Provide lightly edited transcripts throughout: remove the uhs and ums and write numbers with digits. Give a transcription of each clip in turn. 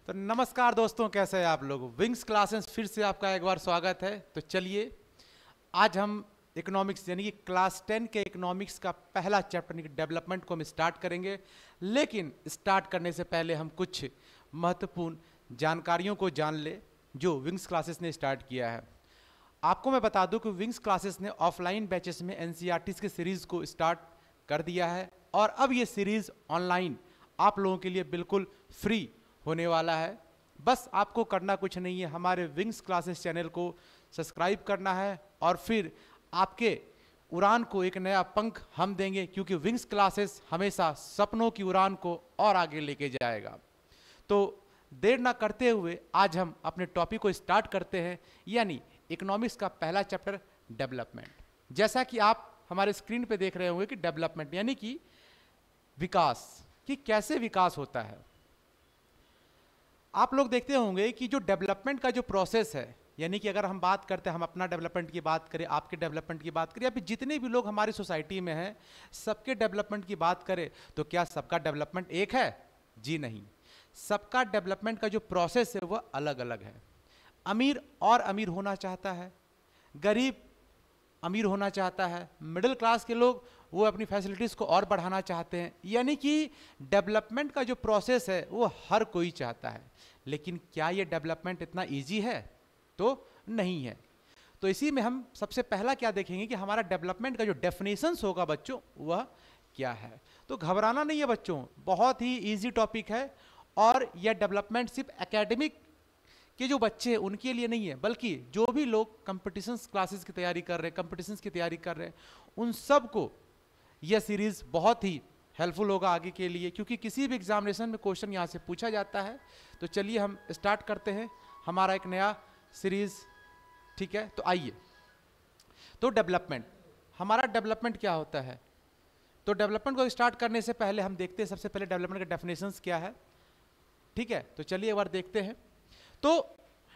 तो नमस्कार दोस्तों, कैसे हैं आप लोग। विंग्स क्लासेस फिर से आपका एक बार स्वागत है। तो चलिए आज हम इकोनॉमिक्स यानी कि क्लास 10 के इकोनॉमिक्स का पहला चैप्टर यानी कि डेवलपमेंट को हम स्टार्ट करेंगे। लेकिन स्टार्ट करने से पहले हम कुछ महत्वपूर्ण जानकारियों को जान ले जो विंग्स क्लासेस ने स्टार्ट किया है। आपको मैं बता दूं कि विंग्स क्लासेस ने ऑफलाइन बैचेस में एनसीईआरटी की सीरीज को स्टार्ट कर दिया है और अब ये सीरीज ऑनलाइन आप लोगों के लिए बिल्कुल फ्री होने वाला है। बस आपको करना कुछ नहीं है, हमारे विंग्स क्लासेस चैनल को सब्सक्राइब करना है और फिर आपके उड़ान को एक नया पंख हम देंगे, क्योंकि विंग्स क्लासेस हमेशा सपनों की उड़ान को और आगे लेके जाएगा। तो देर ना करते हुए आज हम अपने टॉपिक को स्टार्ट करते हैं, यानी इकोनॉमिक्स का पहला चैप्टर डेवलपमेंट। जैसा कि आप हमारे स्क्रीन पे देख रहे होंगे कि डेवलपमेंट यानी कि विकास, कि कैसे विकास होता है। आप लोग देखते होंगे कि जो डेवलपमेंट का जो प्रोसेस है, यानी कि अगर हम बात करते हैं, हम अपना डेवलपमेंट की बात करें, आपके डेवलपमेंट की बात करें, या फिर जितने भी लोग हमारी सोसाइटी में हैं सबके डेवलपमेंट की बात करें, तो क्या सबका डेवलपमेंट एक है? जी नहीं, सबका डेवलपमेंट का जो प्रोसेस है वह अलग अलग है। अमीर और अमीर होना चाहता है, गरीब अमीर होना चाहता है, मिडिल क्लास के लोग वो अपनी फैसिलिटीज़ को और बढ़ाना चाहते हैं। यानी कि डेवलपमेंट का जो प्रोसेस है वो हर कोई चाहता है। लेकिन क्या ये डेवलपमेंट इतना इजी है? तो नहीं है। तो इसी में हम सबसे पहला क्या देखेंगे कि हमारा डेवलपमेंट का जो डेफिनेशंस होगा बच्चों वह क्या है। तो घबराना नहीं है बच्चों, बहुत ही ईजी टॉपिक है। और यह डेवलपमेंट सिर्फ एकेडमिक कि जो बच्चे हैं उनके लिए नहीं है, बल्कि जो भी लोग कंपटीशंस क्लासेस की तैयारी कर रहे हैं, कंपटीशंस की तैयारी कर रहे हैं, उन सब को यह सीरीज बहुत ही हेल्पफुल होगा आगे के लिए, क्योंकि किसी भी एग्जामिनेशन में क्वेश्चन यहाँ से पूछा जाता है। तो चलिए हम स्टार्ट करते हैं हमारा एक नया सीरीज। ठीक है, तो आइए। तो डेवलपमेंट, हमारा डेवलपमेंट क्या होता है? तो डेवलपमेंट को स्टार्ट करने से पहले हम देखते हैं सबसे पहले डेवलपमेंट का डेफिनेशंस क्या है। ठीक है, तो चलिए एक बार देखते हैं। तो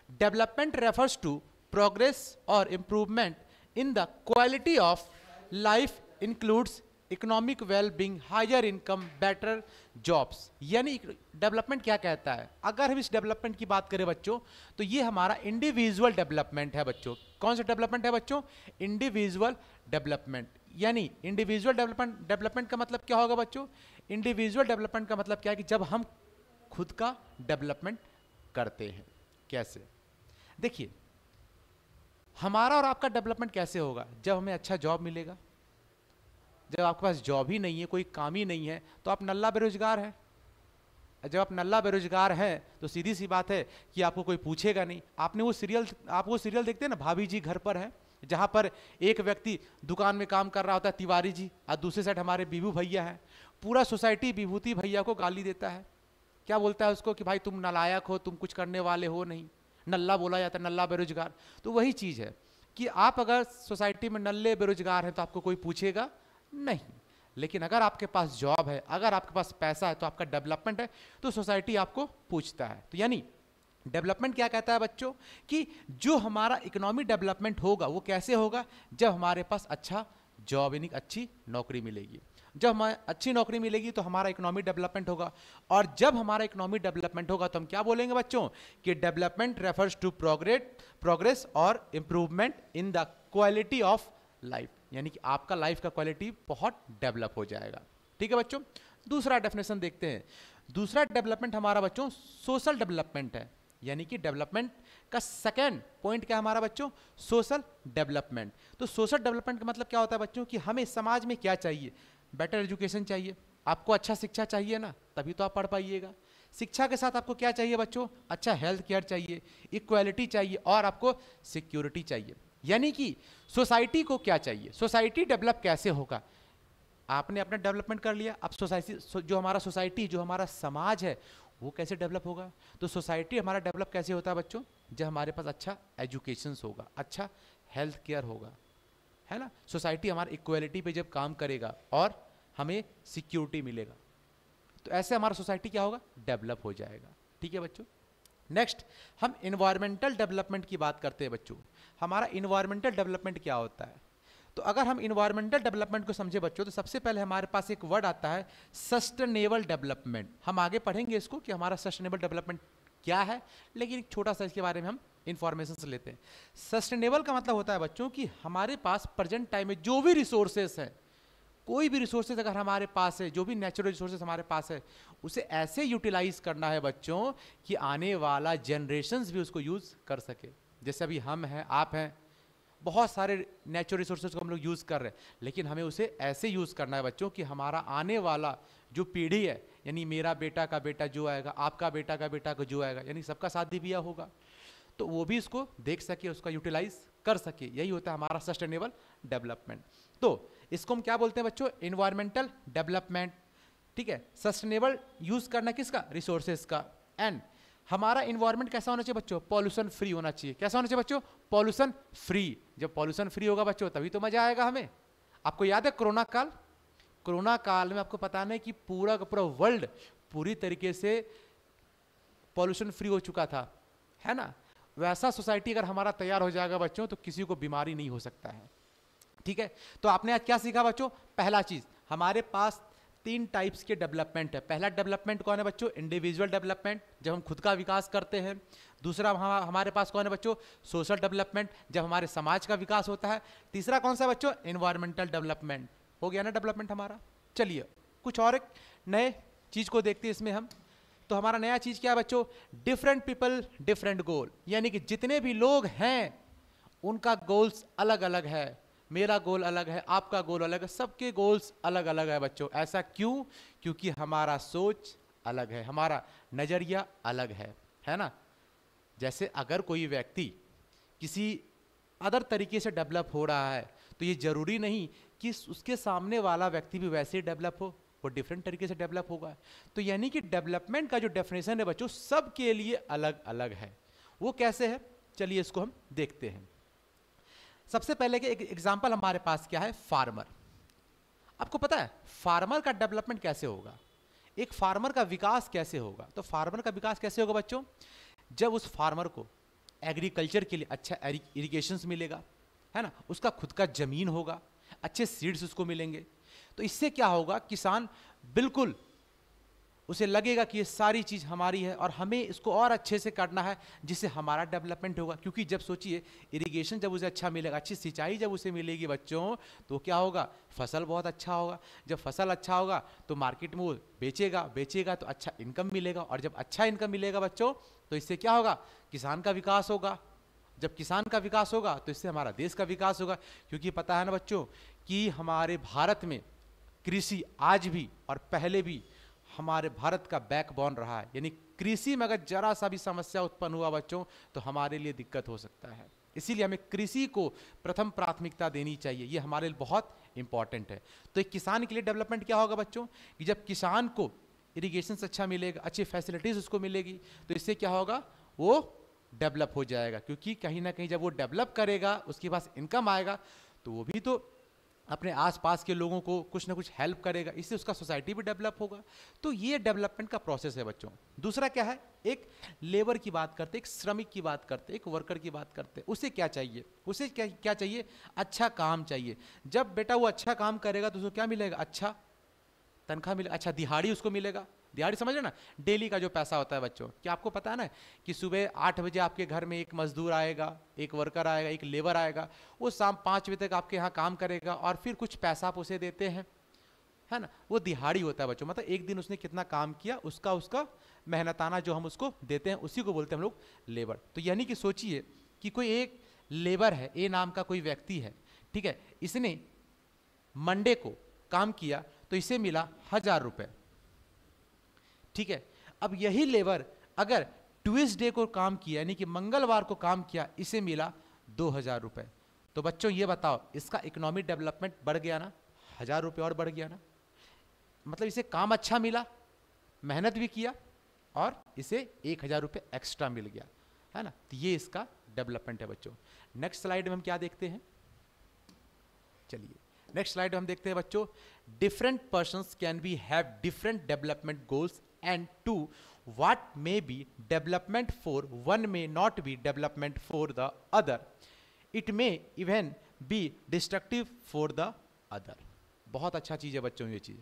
डेवलपमेंट रेफर्स टू प्रोग्रेस और improvement in the quality of life, includes economic well being, higher income, better jobs. यानी डेवलपमेंट क्या कहता है? अगर हम इस डेवलपमेंट की बात करें बच्चों, तो ये हमारा इंडिविजुअल डेवलपमेंट है बच्चों। कौन सा डेवलपमेंट है बच्चों? Individual development. यानी इंडिविजुअल डेवलपमेंट का मतलब क्या होगा बच्चों? इंडिविजुअल डेवलपमेंट का मतलब क्या है कि जब हम खुद का डेवलपमेंट करते हैं। कैसे? देखिए, हमारा और आपका डेवलपमेंट कैसे होगा? जब हमें अच्छा जॉब मिलेगा। जब आपके पास जॉब ही नहीं है, कोई काम ही नहीं है, तो आप नल्ला बेरोजगार हैं। जब आप नल्ला बेरोजगार हैं तो सीधी सी बात है कि आपको कोई पूछेगा नहीं। आप वो सीरियल देखते हैं ना, भाभी जी घर पर हैं, जहां पर एक व्यक्ति दुकान में काम कर रहा होता है, तिवारी जी, और दूसरे साइड हमारे बीबू भैया हैं। पूरा सोसाइटी विभूति भैया को गाली देता है। क्या बोलता है उसको? कि भाई तुम नालायक हो, तुम कुछ करने वाले हो नहीं। नल्ला बोला जाता है, नल्ला बेरोजगार। तो वही चीज़ है कि आप अगर सोसाइटी में नल्ले बेरोजगार हैं तो आपको कोई पूछेगा नहीं। लेकिन अगर आपके पास जॉब है, अगर आपके पास पैसा है, तो आपका डेवलपमेंट है, तो सोसाइटी आपको पूछता है। तो यानी डेवलपमेंट क्या कहता है बच्चों कि जो हमारा इकोनॉमिक डेवलपमेंट होगा वो कैसे होगा? जब हमारे पास अच्छा जॉब यानी अच्छी नौकरी मिलेगी। जब हमें अच्छी नौकरी मिलेगी तो हमारा इकोनॉमिक डेवलपमेंट होगा। और जब हमारा इकोनॉमिक डेवलपमेंट होगा तो हम क्या बोलेंगे बच्चों? कि डेवलपमेंट रेफर्स टू प्रोग्रेस और improvement in the quality of life. यानी कि आपका लाइफ का क्वालिटी बहुत डेवलप हो जाएगा। ठीक है बच्चों, दूसरा डेफिनेशन देखते हैं। दूसरा डेवलपमेंट हमारा बच्चों सोशल डेवलपमेंट है। यानी कि डेवलपमेंट का सेकेंड पॉइंट क्या है हमारा बच्चों? Social development. तो सोशल डेवलपमेंट का मतलब क्या होता है बच्चों? कि हमें समाज में क्या चाहिए? बेटर एजुकेशन चाहिए। आपको अच्छा शिक्षा चाहिए ना, तभी तो आप पढ़ पाइएगा। शिक्षा के साथ आपको क्या चाहिए बच्चों? अच्छा हेल्थ केयर चाहिए, इक्वालिटी चाहिए, और आपको सिक्योरिटी चाहिए। यानी कि सोसाइटी को क्या चाहिए? सोसाइटी डेवलप कैसे होगा? आपने अपना डेवलपमेंट कर लिया, अब सोसाइटी, जो हमारा सोसाइटी, जो हमारा समाज है, वो कैसे डेवलप होगा? तो सोसाइटी हमारा डेवलप कैसे होता है बच्चों? जब हमारे पास अच्छा एजुकेशन होगा, अच्छा हेल्थ केयर होगा, है ना। सोसाइटी हमारा इक्वालिटी पे जब काम करेगा और हमें सिक्योरिटी मिलेगा, तो ऐसे हमारा सोसाइटी क्या होगा? डेवलप हो जाएगा। ठीक है बच्चों, नेक्स्ट हम इन्वायरमेंटल डेवलपमेंट की बात करते हैं बच्चों। हमारा इन्वायरमेंटल डेवलपमेंट क्या होता है? तो अगर हम इन्वायरमेंटल डेवलपमेंट को समझे बच्चों, तो सबसे पहले हमारे पास एक वर्ड आता है सस्टेनेबल डेवलपमेंट। हम आगे पढ़ेंगे इसको कि हमारा सस्टेनेबल डेवलपमेंट क्या है, लेकिन एक छोटा सा इसके बारे में हम इंफॉर्मेशन लेते हैं। सस्टेनेबल का मतलब होता है बच्चों कि हमारे पास प्रेजेंट टाइम में जो भी रिसोर्सेस है, कोई भी रिसोर्सेज अगर हमारे पास है, जो भी नेचुरल रिसोर्सेज हमारे पास है, उसे ऐसे यूटिलाइज करना है बच्चों कि आने वाला जनरेशन्स भी उसको यूज कर सके। जैसे अभी हम हैं, आप हैं, बहुत सारे नेचुरल रिसोर्सेज को हम लोग यूज कर रहे हैं, लेकिन हमें उसे ऐसे यूज करना है बच्चों कि हमारा आने वाला जो पीढ़ी है, यानी मेरा बेटा का बेटा जो आएगा, आपका बेटा का बेटा को जो आएगा, यानी सबका शादी ब्याह होगा, तो वो भी इसको देख सके, उसका यूटिलाइज कर सके। यही होता है हमारा सस्टेनेबल डेवलपमेंट। तो इसको हम क्या बोलते हैं बच्चों? Environmental development. ठीक है, सस्टेनेबल यूज करना किसका? रिसोर्सेज का। एंड हमारा एनवायरमेंट कैसा होना चाहिए बच्चों? पॉल्यूशन फ्री होना चाहिए। कैसा होना चाहिए बच्चों? Pollution free. जब पॉल्यूशन फ्री होगा बच्चों, तभी तो मजा आएगा हमें। आपको याद है कोरोना काल? कोरोना काल में आपको पता नहीं कि पूरा का पूरा वर्ल्ड पूरी तरीके से पॉल्यूशन फ्री हो चुका था, है ना? वैसा सोसाइटी अगर हमारा तैयार हो जाएगा बच्चों, तो किसी को बीमारी नहीं हो सकता है। ठीक है, तो आपने आज क्या सीखा बच्चों? पहला चीज, हमारे पास 3 टाइप्स के डेवलपमेंट है। पहला डेवलपमेंट कौन है बच्चों? इंडिविजुअल डेवलपमेंट, जब हम खुद का विकास करते हैं। दूसरा हमारे पास कौन है बच्चों? सोशल डेवलपमेंट, जब हमारे समाज का विकास होता है। तीसरा कौन सा बच्चों? Environmental development. हो गया ना डेवलपमेंट हमारा। चलिए कुछ और एक नए चीज को देखते हैं इसमें हम। तो हमारा नया चीज क्या है बच्चों? डिफरेंट पीपल डिफरेंट गोल, यानी कि जितने भी लोग हैं उनका गोल्स अलग अलग है। मेरा गोल अलग है, आपका गोल अलग है, सबके गोल्स अलग अलग है बच्चों। ऐसा क्यों? क्योंकि हमारा सोच अलग है, हमारा नजरिया अलग है ना? जैसे अगर कोई व्यक्ति किसी अदर तरीके से डेवलप हो रहा है, तो ये जरूरी नहीं कि उसके सामने वाला व्यक्ति भी वैसे ही डेवलप हो, वो डिफरेंट तरीके से डेवलप होगा। तो यानी कि डेवलपमेंट का जो डेफिनेशन है बच्चों, सबके लिए अलग अलग है। वो कैसे है? चलिए इसको हम देखते हैं। सबसे पहले के एक एग्जांपल हमारे पास क्या है? फार्मर। आपको पता है फार्मर का डेवलपमेंट कैसे होगा? एक फार्मर का विकास कैसे होगा? तो फार्मर का विकास कैसे होगा बच्चों? जब उस फार्मर को एग्रीकल्चर के लिए अच्छा इरिगेशन मिलेगा, है ना, उसका खुद का जमीन होगा, अच्छे सीड्स उसको मिलेंगे, तो इससे क्या होगा? किसान बिल्कुल उसे लगेगा कि ये सारी चीज हमारी है और हमें इसको और अच्छे से करना है, जिससे हमारा डेवलपमेंट होगा। क्योंकि जब सोचिए इरिगेशन जब उसे अच्छा मिलेगा, अच्छी सिंचाई जब उसे मिलेगी बच्चों, तो क्या होगा? फसल बहुत अच्छा होगा। जब फसल अच्छा होगा तो मार्केट में वो बेचेगा तो अच्छा इनकम मिलेगा, और जब अच्छा इनकम मिलेगा बच्चों, तो इससे क्या होगा? किसान का विकास होगा। जब किसान का विकास होगा तो इससे हमारा देश का विकास होगा। क्योंकि पता है ना बच्चों कि हमारे भारत में कृषि आज भी और पहले भी हमारे भारत का बैकबोन रहा है। यानी कृषि में अगर जरा सा भी समस्या उत्पन्न हुआ बच्चों, तो हमारे लिए दिक्कत हो सकता है। इसीलिए हमें कृषि को प्रथम प्राथमिकता देनी चाहिए, ये हमारे लिए बहुत इंपॉर्टेंट है। तो एक किसान के लिए डेवलपमेंट क्या होगा बच्चों? कि जब किसान को इरिगेशन अच्छा मिलेगा, अच्छी फैसिलिटीज उसको मिलेगी, तो इससे क्या होगा? वो डेवलप हो जाएगा। क्योंकि कहीं ना कहीं जब वो डेवलप करेगा, उसके पास इनकम आएगा, तो वो भी तो अपने आसपास के लोगों को कुछ ना कुछ हेल्प करेगा, इससे उसका सोसाइटी भी डेवलप होगा। तो ये डेवलपमेंट का प्रोसेस है बच्चों। दूसरा क्या है? एक लेबर की बात करते, एक श्रमिक की बात करते, एक वर्कर की बात करते। उसे क्या चाहिए? उसे क्या चाहिए? अच्छा काम चाहिए। जब बेटा वो अच्छा काम करेगा तो उसको क्या मिलेगा? अच्छा तनख्वाह मिलेगा, अच्छा दिहाड़ी उसको मिलेगा। दिहाड़ी समझ रहे ना? डेली का जो पैसा होता है बच्चों। क्या आपको पता है ना कि सुबह 8 बजे आपके घर में एक मजदूर आएगा, एक वर्कर आएगा, एक लेबर आएगा, वो शाम 5 बजे तक आपके यहाँ काम करेगा और फिर कुछ पैसा आप उसे देते हैं, है ना? वो दिहाड़ी होता है बच्चों। मतलब एक दिन उसने कितना काम किया, उसका मेहनताना जो हम उसको देते हैं, उसी को बोलते हैं हम लोग लेबर। तो यानी कि सोचिए कि कोई एक लेबर है, ए नाम का कोई व्यक्ति है, ठीक है, इसने मंडे को काम किया तो इसे मिला 1000 रुपए। ठीक है, अब यही लेबर अगर ट्यूसडे को काम किया, यानी कि मंगलवार को काम किया, इसे मिला 2000 रुपए। तो बच्चों ये बताओ, इसका इकोनॉमिक डेवलपमेंट बढ़ गया ना? 1000 रुपए और बढ़ गया ना? मतलब इसे काम अच्छा मिला, मेहनत भी किया, और इसे 1000 रुपए एक्स्ट्रा मिल गया, है ना? तो ये इसका डेवलपमेंट है बच्चों। नेक्स्ट स्लाइड में हम क्या देखते हैं? चलिए नेक्स्ट स्लाइड में हम देखते हैं बच्चों, different persons can be have different development goals and 2 what may be development for one may not be development for the other, it may even be destructive for the other। बहुत अच्छा चीज है बच्चों ये चीज।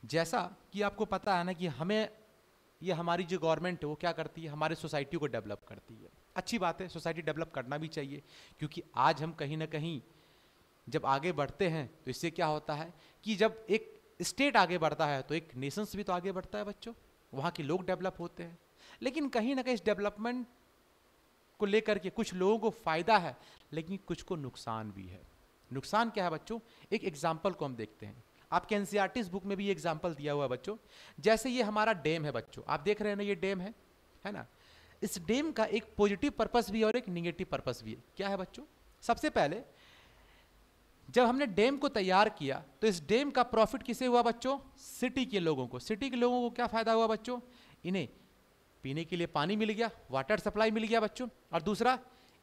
जैसा कि आपको पता है ना कि हमें ये हमारी जो गवर्नमेंट है वो क्या करती है, हमारे सोसाइटी को डेवलप करती है। अच्छी बात है, सोसाइटी डेवलप करना भी चाहिए, क्योंकि आज हम कहीं ना कहीं जब आगे बढ़ते हैं तो इससे क्या होता है कि जब एक स्टेट आगे बढ़ता है तो एक नेशंस भी तो आगे बढ़ता है बच्चों, वहाँ के लोग डेवलप होते हैं। लेकिन कहीं ना कहीं इस डेवलपमेंट को लेकर के कुछ लोगों को फायदा है, लेकिन कुछ को नुकसान भी है। नुकसान क्या है बच्चों, एक एग्जाम्पल को हम देखते हैं। आपके एनसीईआरटी बुक में भी ये एग्जाम्पल दिया हुआ है बच्चों। जैसे ये हमारा डैम है बच्चों, आप देख रहे हैं ना, ये डैम है ना। इस डैम का एक पॉजिटिव पर्पस भी है और एक निगेटिव पर्पस भी है। क्या है बच्चों, सबसे पहले जब हमने डैम को तैयार किया तो इस डैम का प्रॉफिट किसे हुआ बच्चों, सिटी के लोगों को। सिटी के लोगों को क्या फायदा हुआ बच्चों, इन्हें पीने के लिए पानी मिल गया, वाटर सप्लाई मिल गया बच्चों, और दूसरा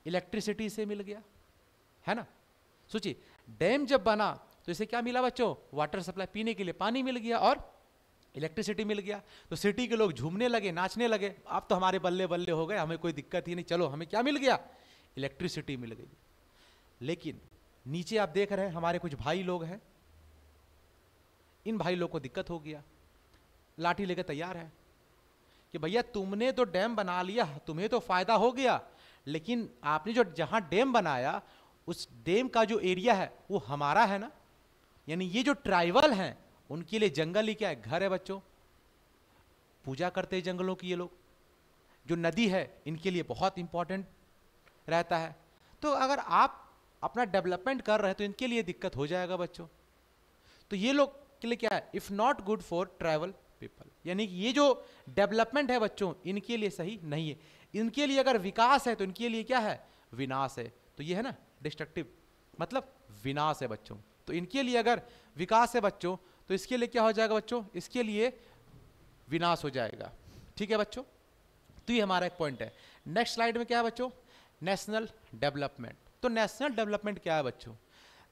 इलेक्ट्रिसिटी से मिल गया, है ना। सोचिए, डैम जब बना तो इसे क्या मिला बच्चों, वाटर सप्लाई, पीने के लिए पानी मिल गया और इलेक्ट्रिसिटी मिल गया। तो सिटी के लोग झूमने लगे, नाचने लगे, अब तो हमारे बल्ले बल्ले हो गए, हमें कोई दिक्कत ही नहीं, चलो हमें क्या मिल गया, इलेक्ट्रिसिटी मिल गई। लेकिन नीचे आप देख रहे हैं हमारे कुछ भाई लोग हैं, इन भाई लोग को दिक्कत हो गया, लाठी लेकर तैयार है कि भैया तुमने तो डैम बना लिया, तुम्हें तो फायदा हो गया, लेकिन आपने जो जहां डैम बनाया उस डैम का जो एरिया है वो हमारा है ना। यानी ये जो ट्राइबल हैं उनके लिए जंगल ही क्या है, घर है बच्चों, पूजा करते हैं जंगलों की ये लोग। जो नदी है इनके लिए बहुत इंपॉर्टेंट रहता है। तो अगर आप अपना डेवलपमेंट कर रहे हैं तो इनके लिए दिक्कत हो जाएगा बच्चों। तो ये लोग के लिए क्या है, if not good for tribal people, यानी कि ये जो डेवलपमेंट है बच्चों इनके लिए सही नहीं है। इनके लिए अगर विकास है तो इनके लिए क्या है, विनाश है। तो ये है ना डिस्ट्रक्टिव, मतलब विनाश है बच्चों। तो इनके लिए अगर विकास है बच्चों तो इसके लिए क्या हो जाएगा बच्चों, इसके लिए विनाश हो जाएगा। ठीक है बच्चों, तो ये हमारा एक पॉइंट है। नेक्स्ट स्लाइड में क्या है बच्चों, नेशनल डेवलपमेंट। तो नेशनल डेवलपमेंट क्या है बच्चों,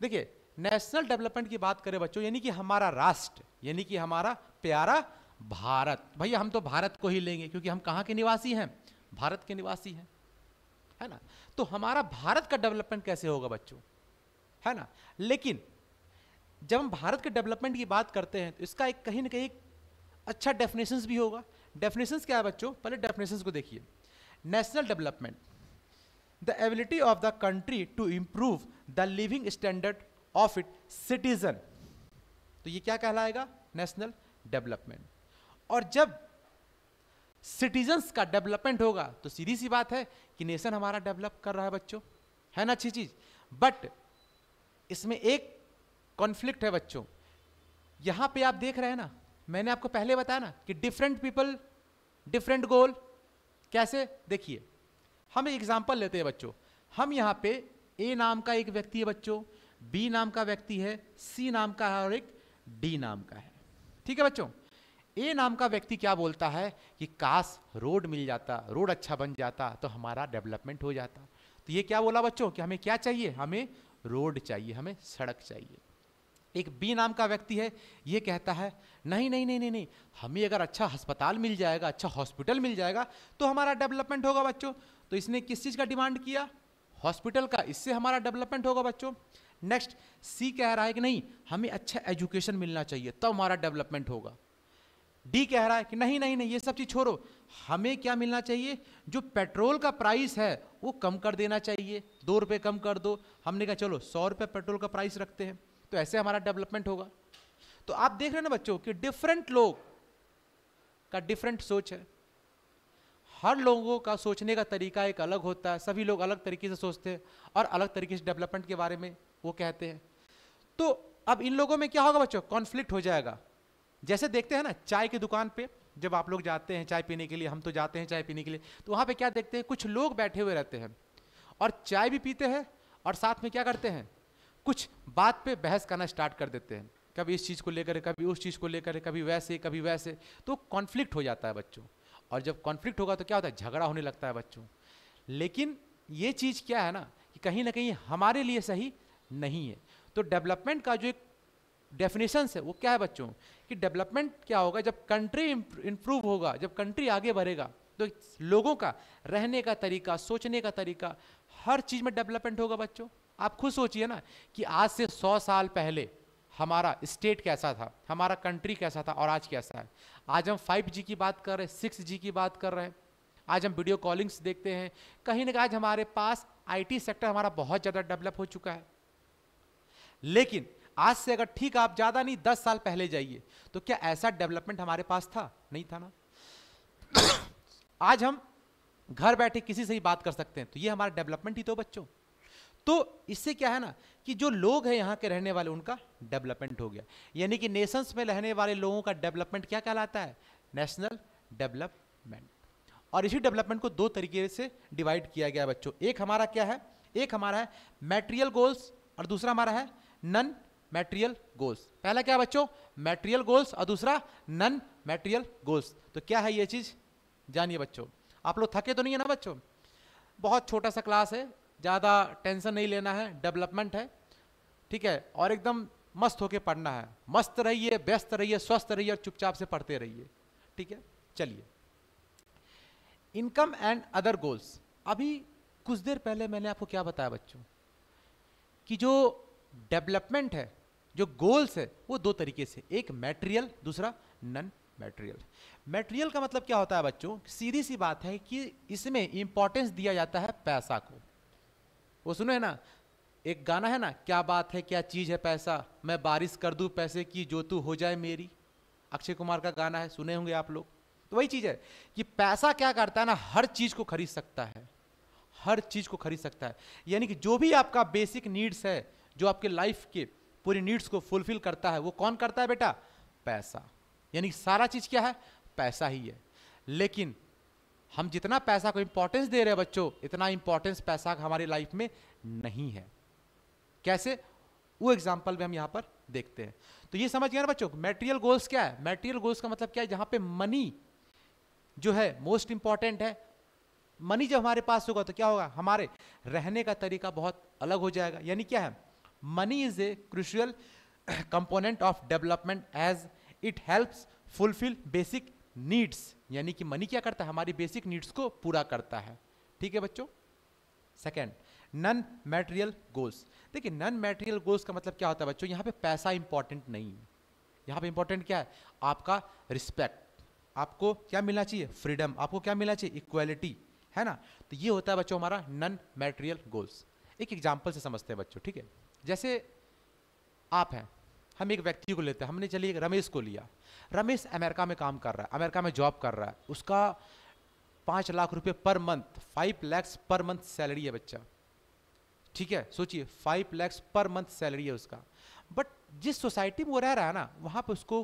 देखिए नेशनल डेवलपमेंट की बात करें बच्चों, यानी कि हमारा राष्ट्र, यानी कि हमारा प्यारा भारत। भैया हम तो भारत को ही लेंगे क्योंकि हम कहाँ के निवासी हैं, भारत के निवासी हैं, है ना। तो हमारा भारत का डेवलपमेंट कैसे होगा बच्चों, है ना। लेकिन जब हम भारत के डेवलपमेंट की बात करते हैं तो इसका एक कहीं ना कहीं अच्छा डेफिनेशंस भी होगा। डेफिनेशंस क्या है बच्चों, पहले डेफिनेशंस को देखिए। National development, the ability of the country to improve the living standard of it citizen. तो ये क्या कहलाएगा, नेशनल डेवलपमेंट। और जब सिटीजन्स का डेवलपमेंट होगा तो सीधी सी बात है कि नेशन हमारा डेवलप कर रहा है बच्चों, है ना, अच्छी चीज। बट इसमें एक कॉन्फ्लिक्ट है बच्चों। यहां पे आप देख रहे हैं ना, मैंने आपको पहले बताया ना कि डिफरेंट पीपल डिफरेंट गोल। कैसे, देखिए हम एक एग्जांपल लेते हैं बच्चों। हम यहाँ पे ए नाम का एक व्यक्ति है बच्चों, बी नाम का व्यक्ति है, सी नाम का है और एक डी नाम का है। ठीक है बच्चों, ए नाम का व्यक्ति क्या बोलता है कि काश रोड मिल जाता, रोड अच्छा बन जाता तो हमारा डेवलपमेंट हो जाता। तो ये क्या बोला बच्चों कि हमें क्या चाहिए, हमें रोड चाहिए, हमें सड़क चाहिए। एक बी नाम का व्यक्ति है, ये कहता है नहीं नहीं नहीं नहीं नहीं, हमें अगर अच्छा अस्पताल मिल जाएगा, अच्छा हॉस्पिटल मिल जाएगा तो हमारा डेवलपमेंट होगा बच्चों। तो इसने किस चीज़ का डिमांड किया, हॉस्पिटल का, इससे हमारा डेवलपमेंट होगा बच्चों। नेक्स्ट सी कह रहा है कि नहीं हमें अच्छा एजुकेशन मिलना चाहिए तब हमारा डेवलपमेंट होगा। डी कह रहा है कि नहीं नहीं नहीं ये सब चीज़ छोड़ो, हमें क्या मिलना चाहिए, जो पेट्रोल का प्राइस है वो कम कर देना चाहिए, 2 रुपये कम कर दो। हमने कहा चलो 100 रुपये पेट्रोल का प्राइस रखते हैं, तो ऐसे हमारा डेवलपमेंट होगा। तो आप देख रहे हैं ना बच्चों कि डिफरेंट लोग का डिफरेंट सोच है। हर लोगों का सोचने का तरीका एक अलग होता है, सभी लोग अलग तरीके से सोचते हैं और अलग तरीके से डेवलपमेंट के बारे में वो कहते हैं। तो अब इन लोगों में क्या होगा बच्चों, कॉन्फ्लिक्ट हो जाएगा। जैसे देखते हैं ना चाय की दुकान पे जब आप लोग जाते हैं चाय पीने के लिए, हम तो जाते हैं चाय पीने के लिए, तो वहाँ पे क्या देखते हैं, कुछ लोग बैठे हुए रहते हैं और चाय भी पीते हैं और साथ में क्या करते हैं, कुछ बात पे बहस करना स्टार्ट कर देते हैं, कभी इस चीज़ को लेकर, कभी उस चीज़ को लेकर, कभी वैसे कभी वैसे। तो कॉन्फ्लिक्ट हो जाता है बच्चों, और जब कॉन्फ्लिक्ट होगा तो क्या होता है, झगड़ा होने लगता है बच्चों। लेकिन ये चीज़ क्या है ना कि कहीं ना कहीं हमारे लिए सही नहीं है। तो डेवलपमेंट का जो एक डेफिनेशन है वो क्या है बच्चों, कि डेवलपमेंट क्या होगा, जब कंट्री इंप्रूव होगा, जब कंट्री आगे बढ़ेगा तो लोगों का रहने का तरीका, सोचने का तरीका, हर चीज़ में डेवलपमेंट होगा बच्चों। आप खुद सोचिए ना कि आज से 100 साल पहले हमारा स्टेट कैसा था, हमारा कंट्री कैसा था और आज कैसा है। आज हम 5G की बात कर रहे हैं, 6G की बात कर रहे हैं, आज हम वीडियो कॉलिंग्स देखते हैं, कहीं ना कहीं आज हमारे पास IT सेक्टर हमारा बहुत ज़्यादा डेवलप हो चुका है। लेकिन आज से अगर ठीक आप ज़्यादा नहीं 10 साल पहले जाइए तो क्या ऐसा डेवलपमेंट हमारे पास था? नहीं था ना। आज हम घर बैठे किसी से ही बात कर सकते हैं, तो ये हमारा डेवलपमेंट ही तो बच्चों। तो इससे क्या है ना कि जो लोग हैं यहाँ के रहने वाले उनका डेवलपमेंट हो गया, यानी कि नेशंस में रहने वाले लोगों का डेवलपमेंट क्या कहलाता है? National development. और इसी डेवलपमेंट को दो तरीके से डिवाइड किया गया बच्चों। एक हमारा क्या है? एक हमारा है मैटेरियल गोल्स और दूसरा हमारा है नॉन मैटेरियल गोल्स। पहला क्या बच्चों? मैटेरियल गोल्स और दूसरा नॉन मैटेरियल गोल्स। तो क्या है ये चीज जानिए बच्चों। आप लोग थके तो नहीं है ना बच्चों? बहुत छोटा सा क्लास है, ज़्यादा टेंशन नहीं लेना है, डेवलपमेंट है, ठीक है, और एकदम मस्त होके पढ़ना है। मस्त रहिए, व्यस्त रहिए, स्वस्थ रहिए और चुपचाप से पढ़ते रहिए, ठीक है। चलिए, इनकम एंड अदर गोल्स। अभी कुछ देर पहले मैंने आपको क्या बताया बच्चों कि जो डेवलपमेंट है, जो गोल्स है, वो दो तरीके से, एक मैटेरियल, दूसरा नॉन मैटेरियल। मैटेरियल का मतलब क्या होता है बच्चों? सीधी सी बात है कि इसमें इंपॉर्टेंस दिया जाता है पैसा को। वो सुनो है ना, एक गाना है ना, क्या बात है क्या चीज है पैसा, मैं बारिश कर दूं पैसे की जो तू हो जाए मेरी। अक्षय कुमार का गाना है, सुने होंगे आप लोग। तो वही चीज है कि पैसा क्या करता है ना, हर चीज को खरीद सकता है, हर चीज को खरीद सकता है। यानी कि जो भी आपका बेसिक नीड्स है, जो आपके लाइफ के पूरी नीड्स को फुलफिल करता है, वो कौन करता है बेटा? पैसा। यानी सारा चीज क्या है? पैसा ही है। लेकिन हम जितना पैसा को इंपॉर्टेंस दे रहे हैं बच्चों, इतना इंपॉर्टेंस पैसा हमारी लाइफ में नहीं है। कैसे? वो एग्जांपल में हम यहां पर देखते हैं। तो ये समझ गए ना बच्चों, मैटेरियल गोल्स क्या है? मैटेरियल गोल्स का मतलब क्या है? जहां पे मनी जो है मोस्ट इंपॉर्टेंट है। मनी जब हमारे पास होगा तो क्या होगा? हमारे रहने का तरीका बहुत अलग हो जाएगा। यानी क्या है? Money is a crucial component of development as it helps fulfil basic needs. यानी कि मनी क्या करता है? हमारी बेसिक नीड्स को पूरा करता है, ठीक है बच्चों। Second, non material goals. देखिए, नॉन मैटेरियल गोल्स का मतलब क्या होता है बच्चों? यहाँ पे पैसा इंपॉर्टेंट नहीं है। यहाँ पे इंपॉर्टेंट क्या है? आपका रिस्पेक्ट। आपको क्या मिलना चाहिए? फ्रीडम। आपको क्या मिलना चाहिए? इक्वालिटी, है ना। तो ये होता है बच्चों हमारा नॉन मैटेरियल गोल्स। एक एग्जाम्पल से समझते हैं बच्चों, ठीक है। जैसे आप हैं, हम एक व्यक्ति को लेते हैं, हमने चलिए रमेश को लिया। रमेश अमेरिका में काम कर रहा है, अमेरिका में जॉब कर रहा है, उसका 5 लाख रुपए per month, 5 lakhs per month salary है बच्चा, ठीक है। सोचिए 5 lakhs पर मंथ सैलरी है उसका। बट जिस सोसाइटी में वो रह रहा है ना, वहां पे उसको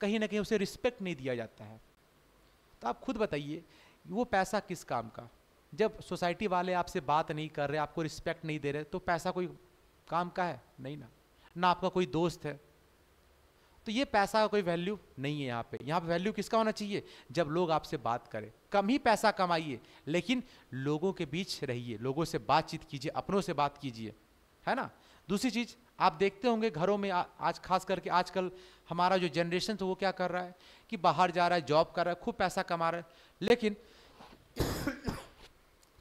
कहीं ना कहीं उसे रिस्पेक्ट नहीं दिया जाता है। तो आप खुद बताइए, वो पैसा किस काम का? जब सोसाइटी वाले आपसे बात नहीं कर रहे, आपको रिस्पेक्ट नहीं दे रहे, तो पैसा कोई काम का है? नहीं ना। ना आपका कोई दोस्त है, तो ये पैसा का कोई वैल्यू नहीं है। यहाँ पे वैल्यू किसका होना चाहिए? जब लोग आपसे बात करें। कम ही पैसा कमाइए, लेकिन लोगों के बीच रहिए, लोगों से बातचीत कीजिए, अपनों से बात कीजिए, है ना। दूसरी चीज आप देखते होंगे घरों में आज खास करके आजकल हमारा जो जनरेशन है वो क्या कर रहा है कि बाहर जा रहा है, जॉब कर रहा है, खूब पैसा कमा रहा है, लेकिन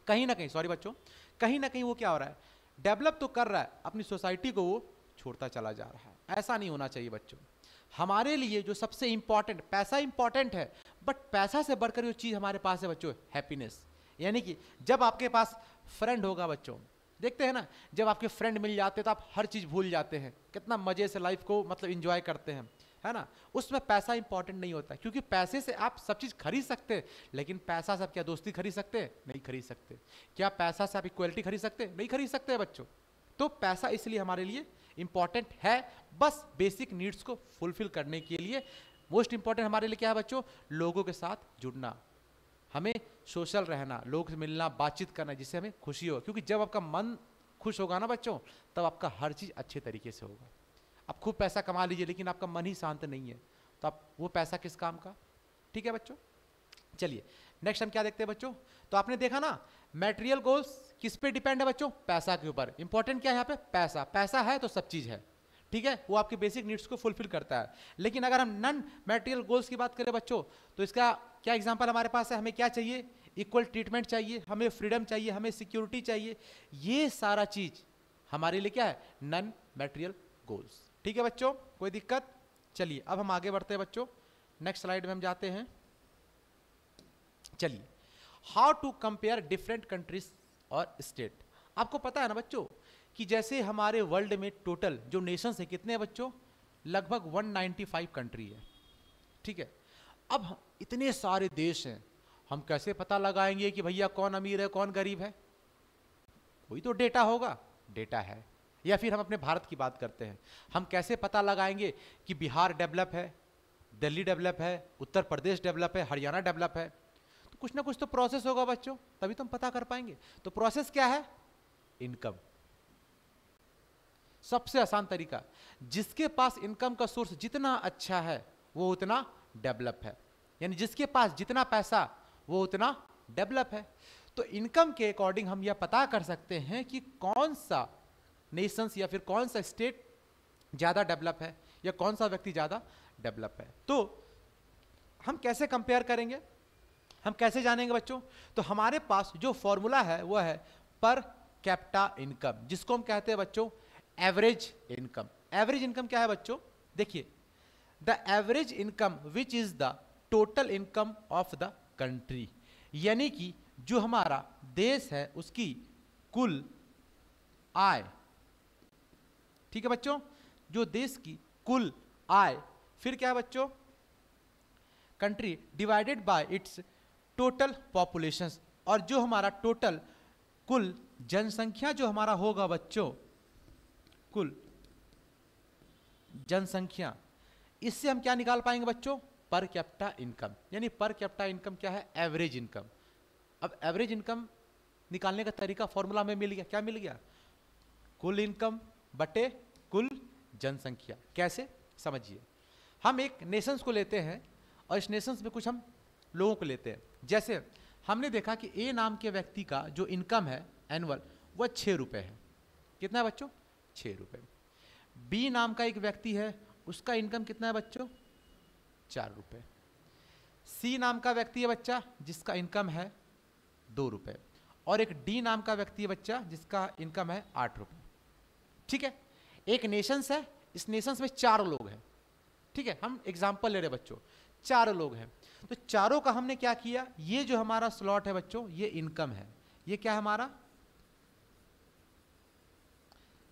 कहीं ना कहीं, सॉरी बच्चों, कहीं ना कहीं वो क्या हो रहा है? डेवलप तो कर रहा है, अपनी सोसाइटी को वो छोड़ता चला जा रहा है। ऐसा नहीं होना चाहिए बच्चों। हमारे लिए जो सबसे इंपॉर्टेंट, पैसा इंपॉर्टेंट है, बट पैसा से बढ़कर जो चीज हमारे पास है बच्चों, हैप्पीनेस। यानी कि जब आपके पास फ्रेंड होगा बच्चों, देखते हैं ना, जब आपके फ्रेंड मिल जाते हैं तो आप हर चीज भूल जाते हैं, कितना मजे से लाइफ को मतलब एंजॉय करते हैं, है ना। उसमें पैसा इंपॉर्टेंट नहीं होता, क्योंकि पैसे से आप सब चीज खरीद सकते हैं, लेकिन पैसा से आप क्या दोस्ती खरीद सकते हैं? नहीं खरीद सकते। क्या पैसा से आप इक्वलिटी खरीद सकते हैं? नहीं खरीद सकते बच्चों। तो पैसा इसलिए हमारे लिए इंपॉर्टेंट है, बस बेसिक नीड्स को फुलफिल करने के लिए। मोस्ट इंपॉर्टेंट हमारे लिए क्या है बच्चों? लोगों के साथ जुड़ना, हमें सोशल रहना, लोगों से मिलना, बातचीत करना, जिससे हमें खुशी हो। क्योंकि जब आपका मन खुश होगा ना बच्चों, तब आपका हर चीज अच्छे तरीके से होगा। आप खूब पैसा कमा लीजिए, लेकिन आपका मन ही शांत नहीं है, तो आप वो पैसा किस काम का? ठीक है बच्चों। चलिए नेक्स्ट हम क्या देखते हैं बच्चों? तो आपने देखा ना, मैटेरियल गोल्स किस पे डिपेंड है बच्चों? पैसा के ऊपर। इंपॉर्टेंट क्या है यहाँ पे? पैसा। पैसा है तो सब चीज है, ठीक है, वो आपके बेसिक नीड्स को फुलफिल करता है। लेकिन अगर हम नॉन मैटेरियल गोल्स की बात करें बच्चों, तो इसका क्या एग्जांपल हमारे पास है? हमें क्या चाहिए? इक्वल ट्रीटमेंट चाहिए, हमें फ्रीडम चाहिए, हमें सिक्योरिटी चाहिए। ये सारा चीज हमारे लिए क्या है? Non material goals. ठीक है बच्चों, कोई दिक्कत? चलिए अब हम आगे बढ़ते हैं बच्चों, नेक्स्ट स्लाइड में हम जाते हैं। चलिए, how to compare different countries और स्टेट। आपको पता है ना बच्चों कि जैसे हमारे वर्ल्ड में टोटल जो नेशंस है कितने हैं बच्चों? लगभग 195 कंट्री है, ठीक है। अब इतने सारे देश हैं, हम कैसे पता लगाएंगे कि भैया कौन अमीर है कौन गरीब है? कोई तो डेटा होगा, डेटा है। या फिर हम अपने भारत की बात करते हैं, हम कैसे पता लगाएंगे कि बिहार डेवलप है, दिल्ली डेवलप है, उत्तर प्रदेश डेवलप है, हरियाणा डेवलप है? तो कुछ ना कुछ तो प्रोसेस होगा बच्चों, तभी तो हम पता कर पाएंगे। तो प्रोसेस क्या है? इनकम। सबसे आसान तरीका, जिसके पास इनकम का सोर्स जितना अच्छा है वो उतना डेवलप है, यानी जिसके पास जितना पैसा वो उतना डेवलप है। तो इनकम के अकॉर्डिंग हम यह पता कर सकते हैं कि कौन सा नेशंस या फिर कौन सा स्टेट ज्यादा डेवलप है या कौन सा व्यक्ति ज्यादा डेवलप है। तो हम कैसे कंपेयर करेंगे, हम कैसे जानेंगे बच्चों? तो हमारे पास जो फॉर्मूला है वो है पर कैपिटा इनकम, जिसको हम कहते हैं बच्चों एवरेज इनकम। एवरेज इनकम क्या है बच्चों? देखिए, the average income which is the total income of the country, यानी कि जो हमारा देश है उसकी कुल आय, ठीक है बच्चों, जो देश की कुल आय, फिर क्या है बच्चों? Country divided by it's total population, और जो हमारा टोटल कुल जनसंख्या जो हमारा होगा बच्चों, कुल जनसंख्या, इससे हम क्या निकाल पाएंगे बच्चों? Per capita income. यानी पर कैपिटा इनकम क्या है? Average income. अब एवरेज इनकम निकालने का तरीका फॉर्मूला में मिल गया, क्या मिल गया? कुल इनकम बटे कुल जनसंख्या। कैसे? समझिए, हम एक नेशंस को लेते हैं और इस नेशंस में कुछ हम लोगों को लेते हैं। जैसे हमने देखा कि ए नाम के व्यक्ति का जो इनकम है एनुअल वह 6 रुपए है। कितना है बच्चों? 6 रुपए। बी नाम का एक व्यक्ति है, उसका इनकम कितना है बच्चों? 4 रुपए। सी नाम का व्यक्ति है बच्चा जिसका इनकम है 2 रुपए, और एक डी नाम का व्यक्ति है बच्चा जिसका इनकम है 8 रुपए। ठीक है, एक नेशंस है, इस नेशंस में 4 लोग हैं, ठीक है, हम एग्जांपल ले रहे बच्चों, 4 लोग हैं। तो चारों का हमने क्या किया, ये जो हमारा स्लॉट है बच्चों ये इनकम है, ये क्या है हमारा?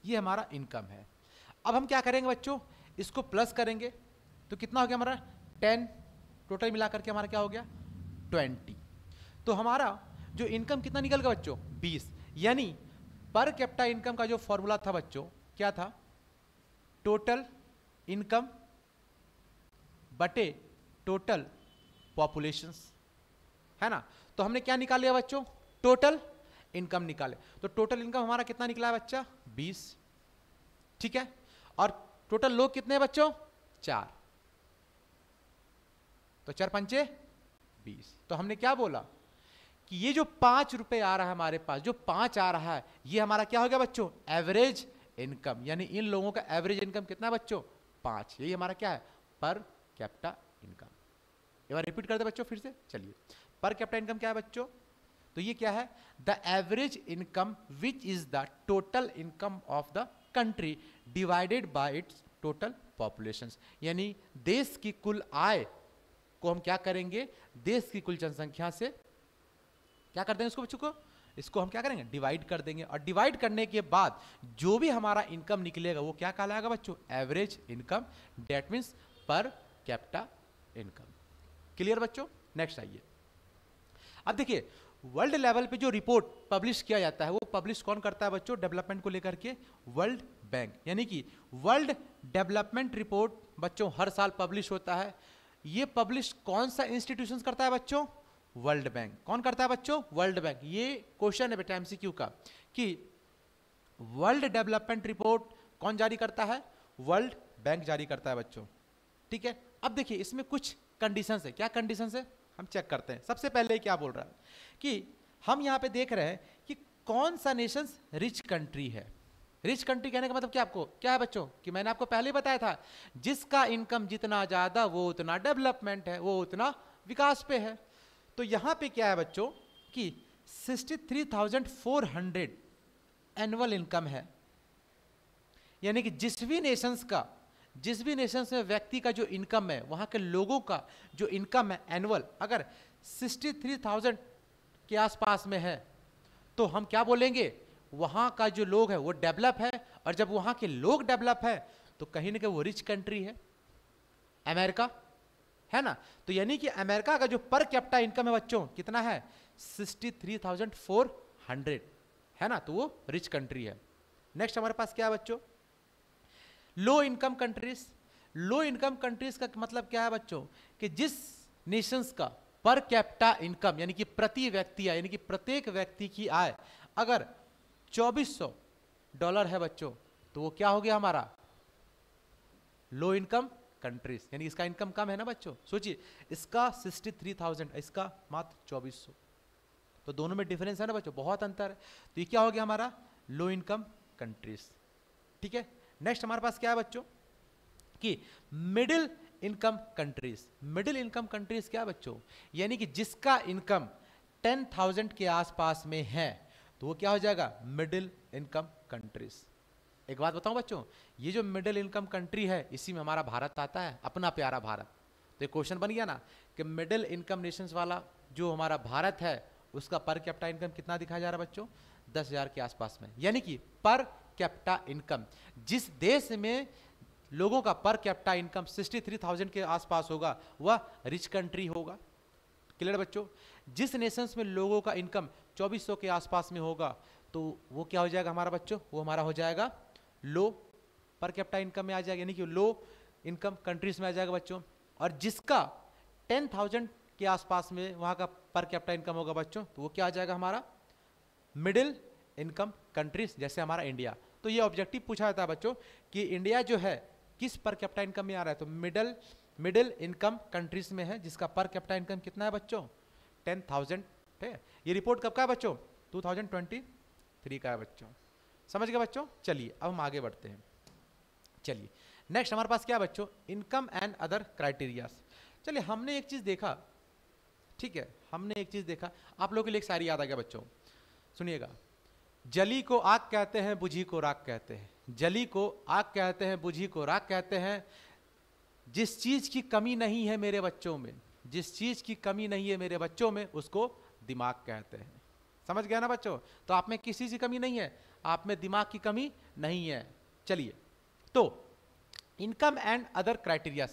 ये हमारा इनकम है। अब हम क्या करेंगे बच्चों, इसको प्लस करेंगे तो कितना हो गया हमारा? 10, टोटल मिलाकर के हमारा क्या हो गया? 20। तो हमारा जो इनकम कितना निकल गया बच्चों? 20। यानी पर कैपिटा इनकम का जो फॉर्मूला था बच्चों क्या था? टोटल इनकम बटे टोटल पॉपुलेशंस, है ना। तो हमने क्या निकाल लिया बच्चों? टोटल इनकम निकाले। तो टोटल इनकम हमारा कितना निकला है बच्चा? 20, ठीक है। और टोटल लोग कितने हैं बच्चों? 4, तो 4 पंचे 20। तो हमने क्या बोला कि ये जो 5 रुपए आ रहा है हमारे पास, जो 5 आ रहा है, ये हमारा क्या हो गया बच्चों? Average income. यानी इन लोगों का एवरेज इनकम कितना है बच्चों? 5। यही हमारा क्या है? Per capita income. एक बार रिपीट कर दे बच्चों फिर से, चलिए। पर कैपिटा इनकम क्या है बच्चों? तो ये क्या है? The average income which is the total income of the country divided by it's total population. यानी देश की कुल आय को हम क्या करेंगे? देश की कुल जनसंख्या से क्या कर देंगे इसको बच्चों को? इसको हम क्या करेंगे? डिवाइड कर देंगे। और डिवाइड करने के बाद जो भी हमारा इनकम निकलेगा वो क्या कहलाएगा बच्चों? Average income. That means per capita income. Clear बच्चों? नेक्स्ट आइए। अब देखिए, वर्ल्ड लेवल पे जो रिपोर्ट पब्लिश किया जाता है वो पब्लिश कौन करता है बच्चों? डेवलपमेंट को लेकर के वर्ल्ड बैंक। यानी कि वर्ल्ड डेवलपमेंट रिपोर्ट बच्चों हर साल पब्लिश होता है। ये पब्लिश कौन सा इंस्टीट्यूशन करता है बच्चों? World bank. कौन करता है बच्चों? World bank. ये क्वेश्चन है बेटा एमसीक्यू का कि वर्ल्ड डेवलपमेंट रिपोर्ट कौन जारी करता है? वर्ल्ड बैंक जारी करता है बच्चों, ठीक है। अब देखिए इसमें कुछ कंडीशंस है। क्या कंडीशंस है हम चेक करते हैं। सबसे पहले क्या बोल रहा है कि हम यहां पे देख रहे हैं कि कौन सा नेशन रिच कंट्री है। रिच कंट्री कहने का मतलब क्या आपको क्या है बच्चों? कि मैंने आपको पहले ही बताया था, जिसका इनकम जितना ज्यादा वो उतना डेवलपमेंट है, वो उतना विकास पे है। तो यहां पे क्या है बच्चों कि 63,400 एनुअल इनकम है। यानी कि जिस भी नेशंस का जिस भी नेशन में व्यक्ति का जो इनकम है, वहां के लोगों का जो इनकम है एनुअल अगर 63,000 के आसपास में है, तो हम क्या बोलेंगे, वहां का जो लोग है वो डेवलप है। और जब वहां के लोग डेवलप है तो कहीं ना कहीं वो रिच कंट्री है, अमेरिका है ना। तो यानी कि अमेरिका का जो पर कैपिटा इनकम है बच्चों कितना है, 63,400 है ना, तो वो रिच कंट्री है। नेक्स्ट हमारे पास क्या है बच्चों, low income countries. Low income countries का मतलब क्या है बच्चों, कि जिस नेशंस का पर कैपिटा इनकम यानी कि प्रति व्यक्ति आय, यानी कि प्रत्येक व्यक्ति की आय अगर $2,400 है बच्चों, तो वो क्या हो गया हमारा, लो इनकम कंट्रीज। यानी इसका इनकम कम है ना बच्चों, सोचिए इसका 63,000, इसका मात्र 2,400, तो दोनों में डिफरेंस है ना बच्चों, बहुत अंतर है। तो ये क्या हो गया हमारा, लो इनकम कंट्रीज। ठीक है, नेक्स्ट हमारे पास क्या है बच्चों, कि middle income countries. Middle income countries क्या है बच्चों, यानी कि जिसका इनकम 10,000 के आसपास में है, तो वो क्या हो जाएगा, मिडिल इनकम कंट्रीज। एक बात बताऊं बच्चों, ये जो मिडिल इनकम कंट्री है, इसी में हमारा भारत आता है, अपना प्यारा भारत। तो एक क्वेश्चन बन गया ना कि मिडिल इनकम नेशंस वाला जो हमारा भारत है, उसका पर कैपिटा इनकम कितना दिखाया जा रहा है बच्चों, 10,000 के आसपास में। यानी कि पर कैपिटा इनकम, जिस देश में लोगों का पर कैपिटा इनकम 63,000 के आसपास होगा, वह रिच कंट्री होगा। क्लियर बच्चों, जिस नेशंस में लोगों का इनकम 2,400 के आसपास में होगा, तो वो क्या हो जाएगा हमारा बच्चों, वो हमारा हो जाएगा लो पर कैपिटा इनकम में आ जाएगा, यानी कि लो इनकम कंट्रीज में आ जाएगा बच्चों। और जिसका 10,000 के आसपास में वहां का पर कैपिटा इनकम होगा बच्चों, तो वो क्या आ जाएगा हमारा, मिडिल इनकम कंट्रीज, जैसे हमारा इंडिया। तो ये ऑब्जेक्टिव पूछा जाता है बच्चों कि इंडिया जो है किस पर कैपिटा इनकम में आ रहा है, तो मिडिल इनकम कंट्रीज में है, जिसका पर कैपिटा इनकम कितना है बच्चों, 10,000 है। ये रिपोर्ट कब का है बच्चों, 2023 का है बच्चों, समझ गए बच्चों। चलिए अब हम आगे बढ़ते हैं। चलिए नेक्स्ट हमारे पास क्या है बच्चों, इनकम एंड अदर क्राइटेरियाज। चलिए हमने एक चीज देखा, ठीक है, हमने एक चीज देखा, आप लोगों के लिए एक शायरी याद आ गया बच्चों, सुनिएगा। जली को आग कहते हैं, बुझी को राख कहते हैं। जली को आग कहते हैं, बुझी को राख कहते हैं। जिस चीज की कमी नहीं है मेरे बच्चों में, जिस चीज की कमी नहीं है मेरे बच्चों में, उसको दिमाग कहते हैं। समझ गया ना बच्चों, तो आप में किस चीज की कमी नहीं है, आप में दिमाग की कमी नहीं है। चलिए, तो इनकम एंड अदर क्राइटेरियाज।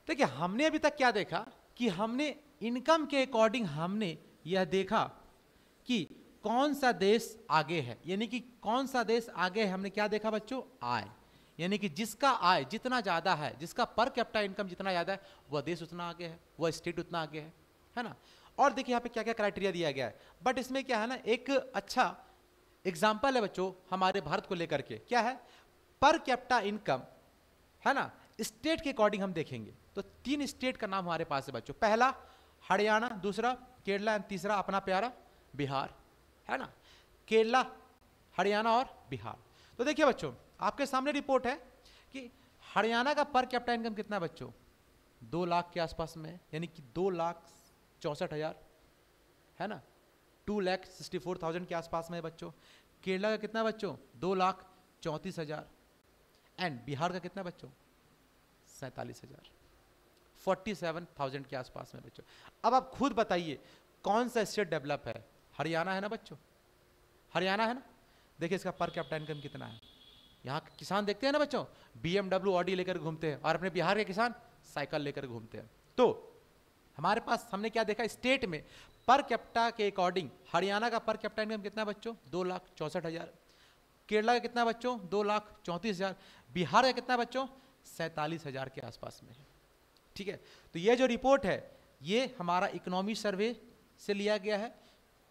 देखिए हमने अभी तक क्या देखा, कि हमने इनकम के अकॉर्डिंग हमने यह देखा कि कौन सा देश आगे है, यानी कि कौन सा देश आगे है। हमने क्या देखा बच्चों, आय, यानी कि जिसका आय जितना ज्यादा है, जिसका पर कैपिटा इनकम जितना ज्यादा है, वह देश उतना आगे है, वह स्टेट उतना आगे है ना। और देखिए यहाँ पे क्या क्या क्राइटेरिया दिया गया है, बट इसमें क्या है ना, एक अच्छा एग्जाम्पल है बच्चों हमारे भारत को लेकर के, क्या है, पर कैपिटा इनकम है ना, स्टेट के अकॉर्डिंग हम देखेंगे तो 3 स्टेट का नाम हमारे पास है बच्चों। पहला हरियाणा, दूसरा केरला एंड तीसरा अपना प्यारा बिहार, है ना। केरला, हरियाणा और बिहार। तो देखिए बच्चों आपके सामने रिपोर्ट है कि हरियाणा का पर कैपिटा इनकम कितना है बच्चों, 2 लाख के आसपास में है, यानी कि 2,64,000 है ना, 2,64,000 के आसपास में है बच्चों। केरला का कितना बच्चों, 2,34,000 एंड बिहार का कितना बच्चों, 47,000, 47,000 के आसपास में बच्चों। अब आप खुद बताइए कौन सा स्टेट डेवलप है, हरियाणा है ना बच्चों, हरियाणा है ना। देखिए इसका पर कैपिटा इनकम कितना है। यहाँ के किसान देखते हैं ना बच्चों, BMW ऑडी लेकर घूमते हैं, और अपने बिहार के किसान साइकिल लेकर घूमते हैं। तो हमारे पास हमने क्या देखा, स्टेट में पर कैपिटा के अकॉर्डिंग हरियाणा का पर कैपिटा इनकम कितना बच्चों, 2,64,000। केरला का कितना बच्चों, 2,34,000। बिहार का कितना बच्चों, 47,000 के आसपास में है। ठीक है, तो ये जो रिपोर्ट है ये हमारा इकोनॉमी सर्वे से लिया गया है।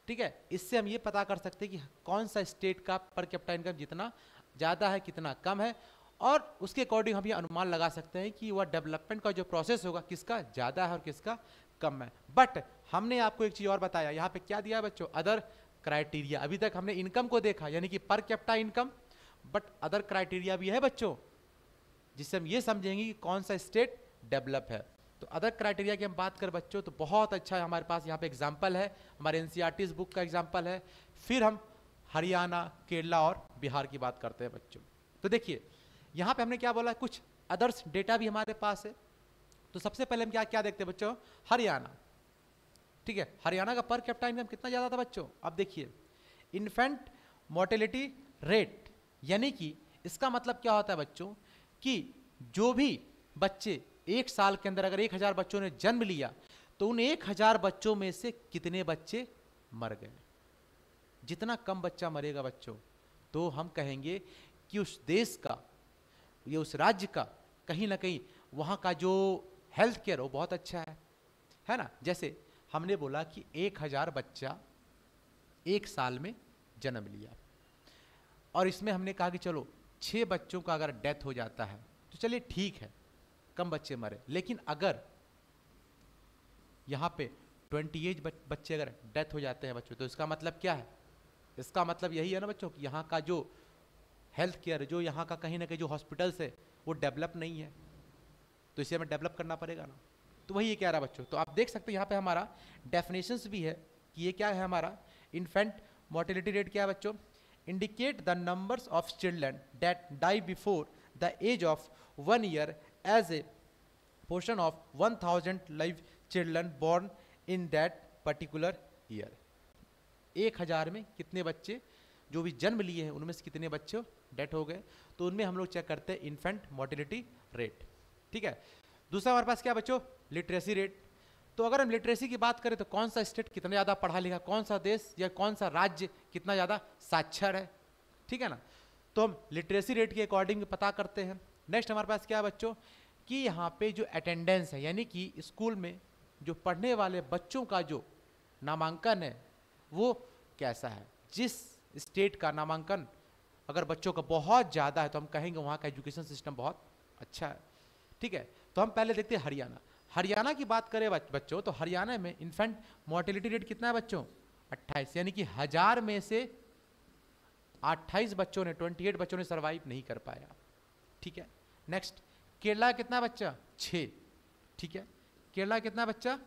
ठीक है, इससे हम ये पता कर सकते हैं कि कौन सा स्टेट का पर कैपिटा इनकम जितना ज़्यादा है, कितना कम है, और उसके अकॉर्डिंग हम ये अनुमान लगा सकते हैं कि वह डेवलपमेंट का जो प्रोसेस होगा किसका ज़्यादा है और किसका कम है। बट हमने आपको एक चीज़ और बताया, यहाँ पे क्या दिया बच्चों, अदर क्राइटेरिया। अभी तक हमने इनकम को देखा यानी कि per capita income, but other criteria भी है बच्चों, जिससे हम ये समझेंगे कि कौन सा स्टेट डेवलप है। तो अदर क्राइटेरिया की हम बात कर बच्चों तो बहुत अच्छा है, हमारे पास यहाँ पे एग्जाम्पल है, हमारे NCERT बुक का एग्जाम्पल है। फिर हम हरियाणा, केरला और बिहार की बात करते हैं बच्चों। तो देखिए यहाँ पे हमने क्या बोला, कुछ अदर्स डेटा भी हमारे पास है। तो सबसे पहले हम क्या क्या देखते हैं बच्चों, हरियाणा, ठीक है, हरियाणा का पर कैपिटा इनकम कितना ज्यादा था बच्चों। अब देखिए इन्फेंट मोर्टेलिटी रेट, यानी कि इसका मतलब क्या होता है बच्चों कि जो भी बच्चे एक साल के अंदर अगर 1000 बच्चों ने जन्म लिया तो उन 1000 बच्चों में से कितने बच्चे मर गए। जितना कम बच्चा मरेगा बच्चों तो हम कहेंगे कि उस देश का या उस राज्य का कहीं ना कहीं वहाँ का जो हेल्थ केयर वो बहुत अच्छा है ना। जैसे हमने बोला कि 1000 बच्चा एक साल में जन्म लिया और इसमें हमने कहा कि चलो 6 बच्चों का अगर डेथ हो जाता है तो चलिए ठीक है, कम बच्चे मरे। लेकिन अगर यहाँ पे 28 बच्चे अगर डेथ हो जाते हैं बच्चों तो इसका मतलब क्या है, इसका मतलब यही है ना बच्चों कि यहाँ का जो हेल्थ केयर, जो यहाँ का कहीं ना कहीं जो हॉस्पिटल्स है वो डेवलप नहीं है, तो इसे हमें डेवलप करना पड़ेगा ना। तो वही ये कह रहा है बच्चों। तो आप देख सकते हैं यहाँ पे हमारा डेफिनेशंस भी है कि ये क्या है हमारा इन्फेंट मोर्टेलिटी रेट क्या है बच्चों, indicate the numbers of children that die before the age of 1 year as a portion of 1000 live children born in that particular year. 1000 में कितने बच्चे जो भी जन्म लिए हैं उनमें से कितने बच्चे डेथ हो गए, तो उनमें हम लोग चेक करते हैं इन्फेंट मोर्टेलिटी रेट, ठीक है। दूसरा हमारे पास क्या बच्चों, लिटरेसी रेट। तो अगर हम लिटरेसी की बात करें तो कौन सा स्टेट कितना ज़्यादा पढ़ा लिखा, कौन सा देश या कौन सा राज्य कितना ज़्यादा साक्षर है, ठीक है ना। तो हम लिटरेसी रेट के अकॉर्डिंग पता करते हैं। नेक्स्ट हमारे पास क्या है बच्चों कि यहाँ पे जो अटेंडेंस है, यानी कि स्कूल में जो पढ़ने वाले बच्चों का जो नामांकन है वो कैसा है। जिस स्टेट का नामांकन अगर बच्चों का बहुत ज़्यादा है तो हम कहेंगे वहाँ का एजुकेशन सिस्टम बहुत अच्छा है, ठीक है। तो हम पहले देखते हैं हरियाणा। हरियाणा की बात करें बच्चों तो हरियाणा में इन्फेंट मोर्टेलिटी रेट कितना है बच्चों, 28, यानी कि 1000 में से 28 बच्चों ने, 28 बच्चों ने सर्वाइव नहीं कर पाया, ठीक है। नेक्स्ट केरला कितना बच्चा, 6, ठीक है, केरला कितना बच्चा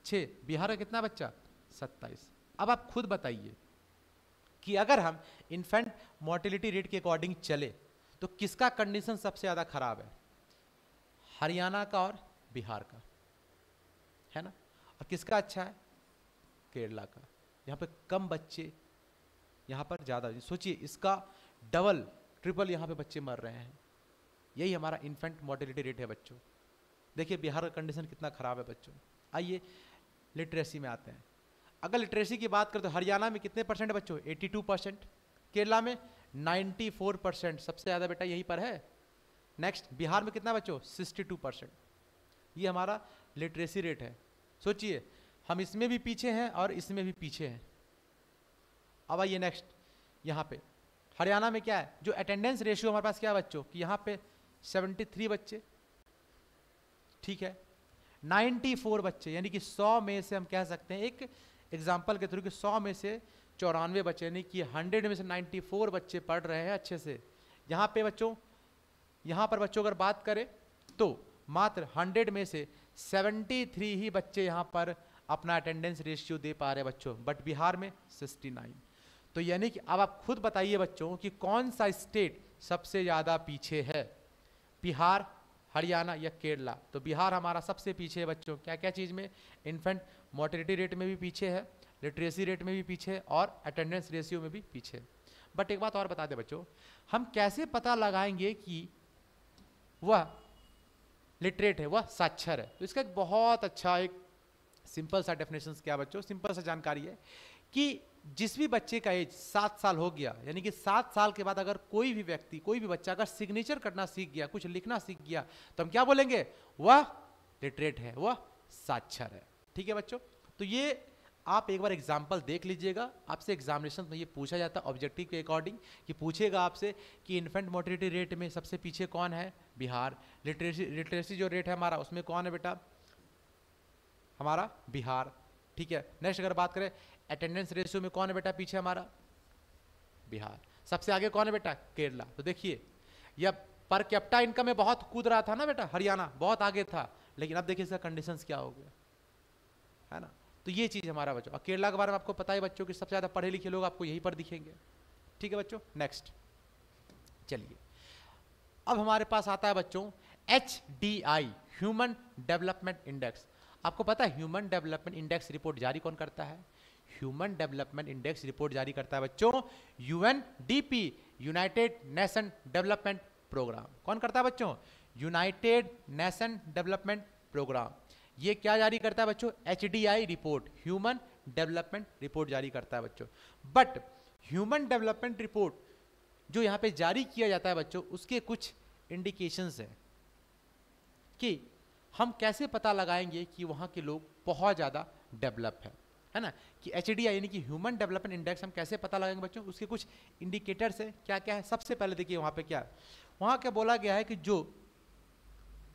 6, बिहार का कितना बच्चा 27। अब आप खुद बताइए कि अगर हम इन्फेंट मोर्टेलिटी रेट के अकॉर्डिंग चले तो किसका कंडीशन सबसे ज्यादा खराब है, हरियाणा का और बिहार का, है ना। और किसका अच्छा है, केरला का। यहाँ पे कम बच्चे, यहाँ पर ज्यादा। सोचिए इसका डबल ट्रिपल यहाँ पे बच्चे मर रहे हैं। यही हमारा इन्फेंट मोर्टेलिटी रेट है बच्चों। देखिए बिहार का कंडीशन कितना खराब है बच्चों। आइए लिटरेसी में आते हैं। अगर लिटरेसी की बात करें तो हरियाणा में कितने परसेंट बच्चों, 82%, केरला में 94%, सबसे ज़्यादा बेटा यहीं पर है। नेक्स्ट बिहार में कितना बच्चों, 62%। ये हमारा लिटरेसी रेट है। सोचिए हम इसमें भी पीछे हैं और इसमें भी पीछे हैं। अब आइए नेक्स्ट, यहाँ पे हरियाणा में क्या है, जो अटेंडेंस रेशियो हमारे पास क्या है बच्चों कि यहाँ पे 73 बच्चे, ठीक है, 94 बच्चे, यानी कि 100 में से हम कह सकते हैं एक एग्जाम्पल के थ्रू कि 100 में से 94 बच्चे, यानी कि 100 में से 94 बच्चे पढ़ रहे हैं अच्छे से। यहाँ पे बच्चों, यहाँ पर बच्चों अगर बात करें तो मात्र 100 में से 73 ही बच्चे यहाँ पर अपना अटेंडेंस रेशियो दे पा रहे बच्चों, बट बिहार में 69। तो यानी कि अब आप खुद बताइए बच्चों कि कौन सा स्टेट सबसे ज़्यादा पीछे है, बिहार, हरियाणा या केरला। तो बिहार हमारा सबसे पीछे है बच्चों, क्या क्या चीज़ में, इन्फेंट मोर्टेलिटी रेट में भी पीछे है, लिटरेसी रेट में भी पीछे है और अटेंडेंस रेशियो में भी पीछे है। बट एक बात और बता दें बच्चों, हम कैसे पता लगाएंगे कि वह लिटरेट है, वह साक्षर है। तो इसका एक बहुत अच्छा एक सिंपल सा डेफिनेशन क्या बच्चों, सिंपल सा जानकारी है कि जिस भी बच्चे का एज 7 साल हो गया, यानी कि 7 साल के बाद अगर कोई भी व्यक्ति, कोई भी बच्चा अगर सिग्नेचर करना सीख गया, कुछ लिखना सीख गया, तो हम क्या बोलेंगे, वह लिटरेट है, वह साक्षर है, ठीक है बच्चों। तो ये आप एक बार एग्जाम्पल देख लीजिएगा। आपसे एग्जामिनेशन में ये पूछा जाता है ऑब्जेक्टिव के अकॉर्डिंग कि पूछेगा आपसे कि इन्फेंट मोर्टेलिटी रेट में सबसे पीछे कौन है, बिहार। लिटरेसी जो रेट है हमारा उसमें कौन है बेटा, हमारा बिहार, ठीक है। नेक्स्ट अगर बात करें अटेंडेंस रेशियो में कौन है बेटा पीछे, हमारा बिहार। सबसे आगे कौन है बेटा, केरला। तो देखिए यह पर कैपिटा इनकम में बहुत कूद रहा था ना बेटा, हरियाणा बहुत आगे था, लेकिन अब देखिए इसका कंडीशंस क्या हो गया, है ना। तो ये चीज हमारा बच्चों, और केरला के बारे में आपको पता है बच्चों कि सबसे ज्यादा पढ़े लिखे लोग आपको यहीं पर दिखेंगे, ठीक है बच्चों। नेक्स्ट चलिए, अब हमारे पास आता है बच्चों HDI ह्यूमन डेवलपमेंट इंडेक्स। आपको पता है ह्यूमन डेवलपमेंट इंडेक्स रिपोर्ट जारी कौन करता है? ह्यूमन डेवलपमेंट इंडेक्स रिपोर्ट जारी करता है बच्चों UNDP, United Nation Development Programme. कौन करता है बच्चों? United Nation Development Programme. ये क्या जारी करता है बच्चों? HDI report, human development report जारी करता है बच्चों। बट ह्यूमन डेवलपमेंट रिपोर्ट जो यहाँ पे जारी किया जाता है बच्चों, उसके कुछ इंडिकेशंस हैं कि हम कैसे पता लगाएंगे कि वहाँ के लोग बहुत ज़्यादा डेवलप है ना? कि HDI यानी कि ह्यूमन डेवलपमेंट इंडेक्स हम कैसे पता लगाएंगे बच्चों? उसके कुछ इंडिकेटर्स है। क्या क्या है? सबसे पहले देखिए वहाँ पे क्या, वहाँ क्या बोला गया है कि जो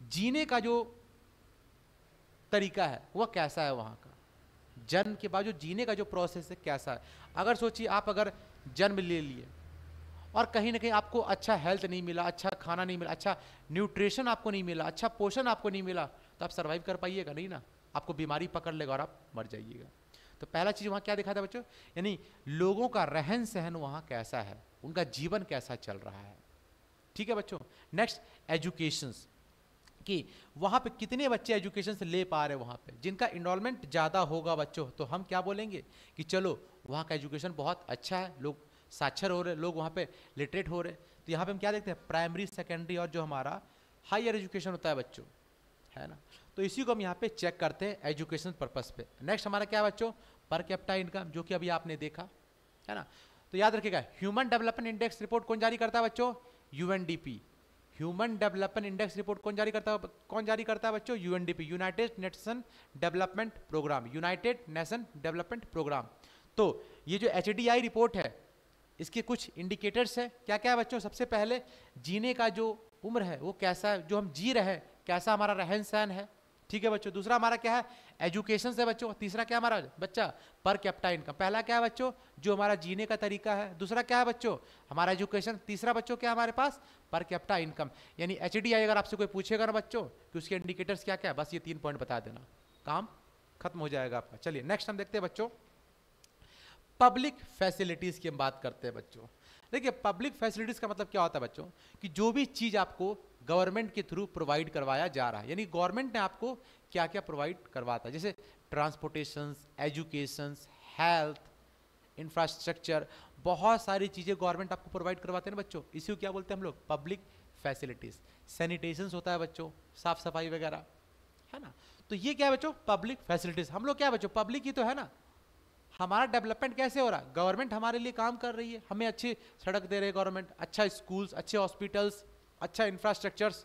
जीने का जो तरीका है वह कैसा है, वहाँ का जन्म के बाद जो जीने का जो प्रोसेस है कैसा है। अगर सोचिए आप अगर जन्म ले लिए और कहीं ना कहीं आपको अच्छा हेल्थ नहीं मिला, अच्छा खाना नहीं मिला, अच्छा न्यूट्रिशन आपको नहीं मिला, अच्छा पोषण आपको नहीं मिला, तो आप सर्वाइव कर पाइएगा नहीं ना, आपको बीमारी पकड़ लेगा और आप मर जाइएगा। तो पहला चीज वहाँ क्या दिखा था बच्चों? यानी लोगों का रहन सहन वहाँ कैसा है, उनका जीवन कैसा चल रहा है। ठीक है बच्चों। नेक्स्ट एजुकेशंस, कि वहाँ पे कितने बच्चे एजुकेशन से ले पा रहे हैं। वहाँ पे जिनका इनरोलमेंट ज़्यादा होगा बच्चों, तो हम क्या बोलेंगे कि चलो वहाँ का एजुकेशन बहुत अच्छा है, लोग साक्षर हो रहे, लोग वहाँ पे लिटरेट हो रहे। तो यहाँ पे हम क्या देखते हैं? प्राइमरी, सेकेंडरी और जो हमारा हायर एजुकेशन होता है बच्चों, है ना, तो इसी को हम यहाँ पे चेक करते हैं एजुकेशन पर्पस पे। नेक्स्ट हमारा क्या है बच्चों? पर कैपिटा इनकम, जो कि अभी आपने देखा है ना। तो याद रखिएगा ह्यूमन डेवलपमेंट इंडेक्स रिपोर्ट कौन जारी करता है बच्चों? UNDP। Human development index report कौन जारी करता है बच्चों? UNDP, United Nation Development Programme, United Nation Development Programme. तो ये जो HDI रिपोर्ट है, इसके कुछ इंडिकेटर्स है। क्या क्या है बच्चों? सबसे पहले जीने का जो उम्र है वो कैसा है, जो हम जी रहे हैं कैसा हमारा रहन सहन है। ठीक है बच्चों। दूसरा हमारा क्या है? एजुकेशन से बच्चों। तीसरा क्या हमारा बच्चा? Per capita income. पहला क्या है बच्चों? जो हमारा जीने का तरीका है। दूसरा क्या है बच्चों? हमारा एजुकेशन। तीसरा बच्चों क्या हमारे पास? Per capita income. यानी HDI अगर आपसे कोई पूछेगा ना बच्चों कि उसके इंडिकेटर्स क्या क्या है, बस ये 3 पॉइंट बता देना, काम खत्म हो जाएगा आपका। चलिए नेक्स्ट हम देखते हैं बच्चों पब्लिक फैसिलिटीज की हम बात करते हैं बच्चों। देखिए पब्लिक फैसिलिटीज का मतलब क्या होता है बच्चों? कि जो भी चीज आपको गवर्नमेंट के थ्रू प्रोवाइड करवाया जा रहा है, यानी गवर्नमेंट ने आपको क्या क्या प्रोवाइड करवाता है, जैसे ट्रांसपोर्टेशन, एजुकेशन, हेल्थ, इंफ्रास्ट्रक्चर, बहुत सारी चीजें गवर्नमेंट आपको प्रोवाइड करवाते हैं ना बच्चों। इसी को क्या बोलते हैं हम लोग? Public facilities. सैनिटेशन होता है बच्चों, साफ सफाई वगैरह, है ना। तो ये क्या है बच्चों? Public facilities. हम लोग क्या है बच्चों? पब्लिक ही तो है ना। हमारा डेवलपमेंट कैसे हो रहा है? गवर्नमेंट हमारे लिए काम कर रही है, हमें अच्छी सड़क दे रहे हैं गवर्नमेंट, अच्छा स्कूल्स, अच्छे हॉस्पिटल्स, अच्छा इंफ्रास्ट्रक्चर्स।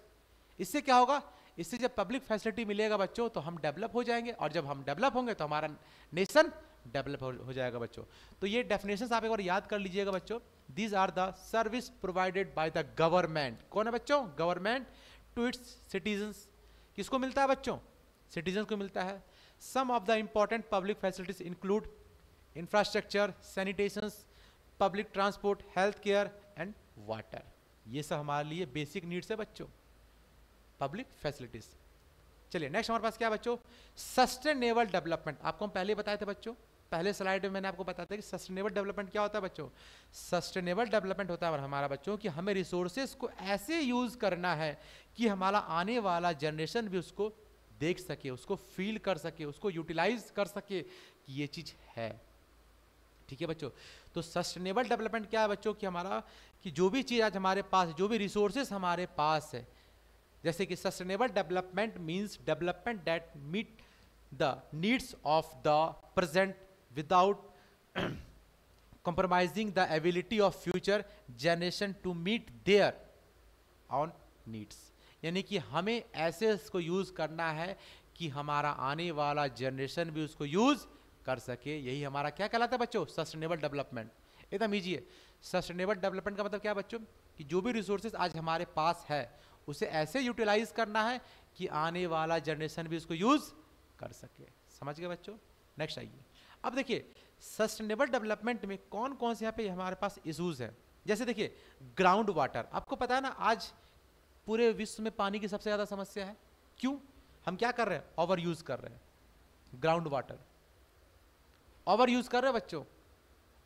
इससे क्या होगा? इससे जब पब्लिक फैसिलिटी मिलेगा बच्चों तो हम डेवलप हो जाएंगे, और जब हम डेवलप होंगे तो हमारा नेशन डेवलप हो जाएगा बच्चों। तो ये डेफिनेशंस आप एक बार याद कर लीजिएगा बच्चों। These are the service provided by the government. कौन है बच्चों? Government to its citizens. किसको मिलता है बच्चों? सिटीजन को मिलता है। Some of the important public facilities include infrastructure, sanitation, public transport, health care and water. ये सब हमारे लिए बेसिक नीड्स है बच्चों, पब्लिक फैसिलिटीज। चलिए नेक्स्ट हमारे पास क्या है बच्चों? Sustainable development. आपको हम पहले बताए थे बच्चों, पहले स्लाइड में मैंने आपको बताया था कि सस्टेनेबल डेवलपमेंट क्या होता है बच्चों। सस्टेनेबल डेवलपमेंट होता है हमारा बच्चों कि हमें रिसोर्सेज को ऐसे यूज करना है कि हमारा आने वाला जनरेशन भी उसको देख सके, उसको फील कर सके, उसको यूटिलाइज कर सके कि ये चीज है। ठीक है बच्चों। तो सस्टेनेबल डेवलपमेंट क्या है बच्चों? कि हमारा कि जो भी चीज आज हमारे पास, जो भी रिसोर्सेस हमारे पास है, जैसे कि sustainable development means development that meet the needs of the present without compromising the ability of future generation to meet their own needs। यानी कि हमें ऐसे इसको यूज करना है कि हमारा आने वाला जनरेशन भी उसको यूज कर सके। यही हमारा क्या कहलाता है बच्चों? Sustainable development. एकदम ईजी है। सस्टेनेबल डेवलपमेंट का मतलब क्या है बच्चों? कि जो भी रिसोर्सेज आज हमारे पास है उसे ऐसे यूटिलाइज करना है कि आने वाला जनरेशन भी उसको यूज कर सके। समझ गए बच्चों? नेक्स्ट आइए। अब देखिए सस्टेनेबल डेवलपमेंट में कौन कौन से यहाँ पे हमारे पास इश्यूज है। जैसे देखिए ग्राउंड वाटर, आपको पता है ना आज पूरे विश्व में पानी की सबसे ज्यादा समस्या है। क्यों? हम क्या कर रहे हैं? ओवर यूज कर रहे हैं ग्राउंड वाटर, ओवर यूज कर रहे हैं बच्चों।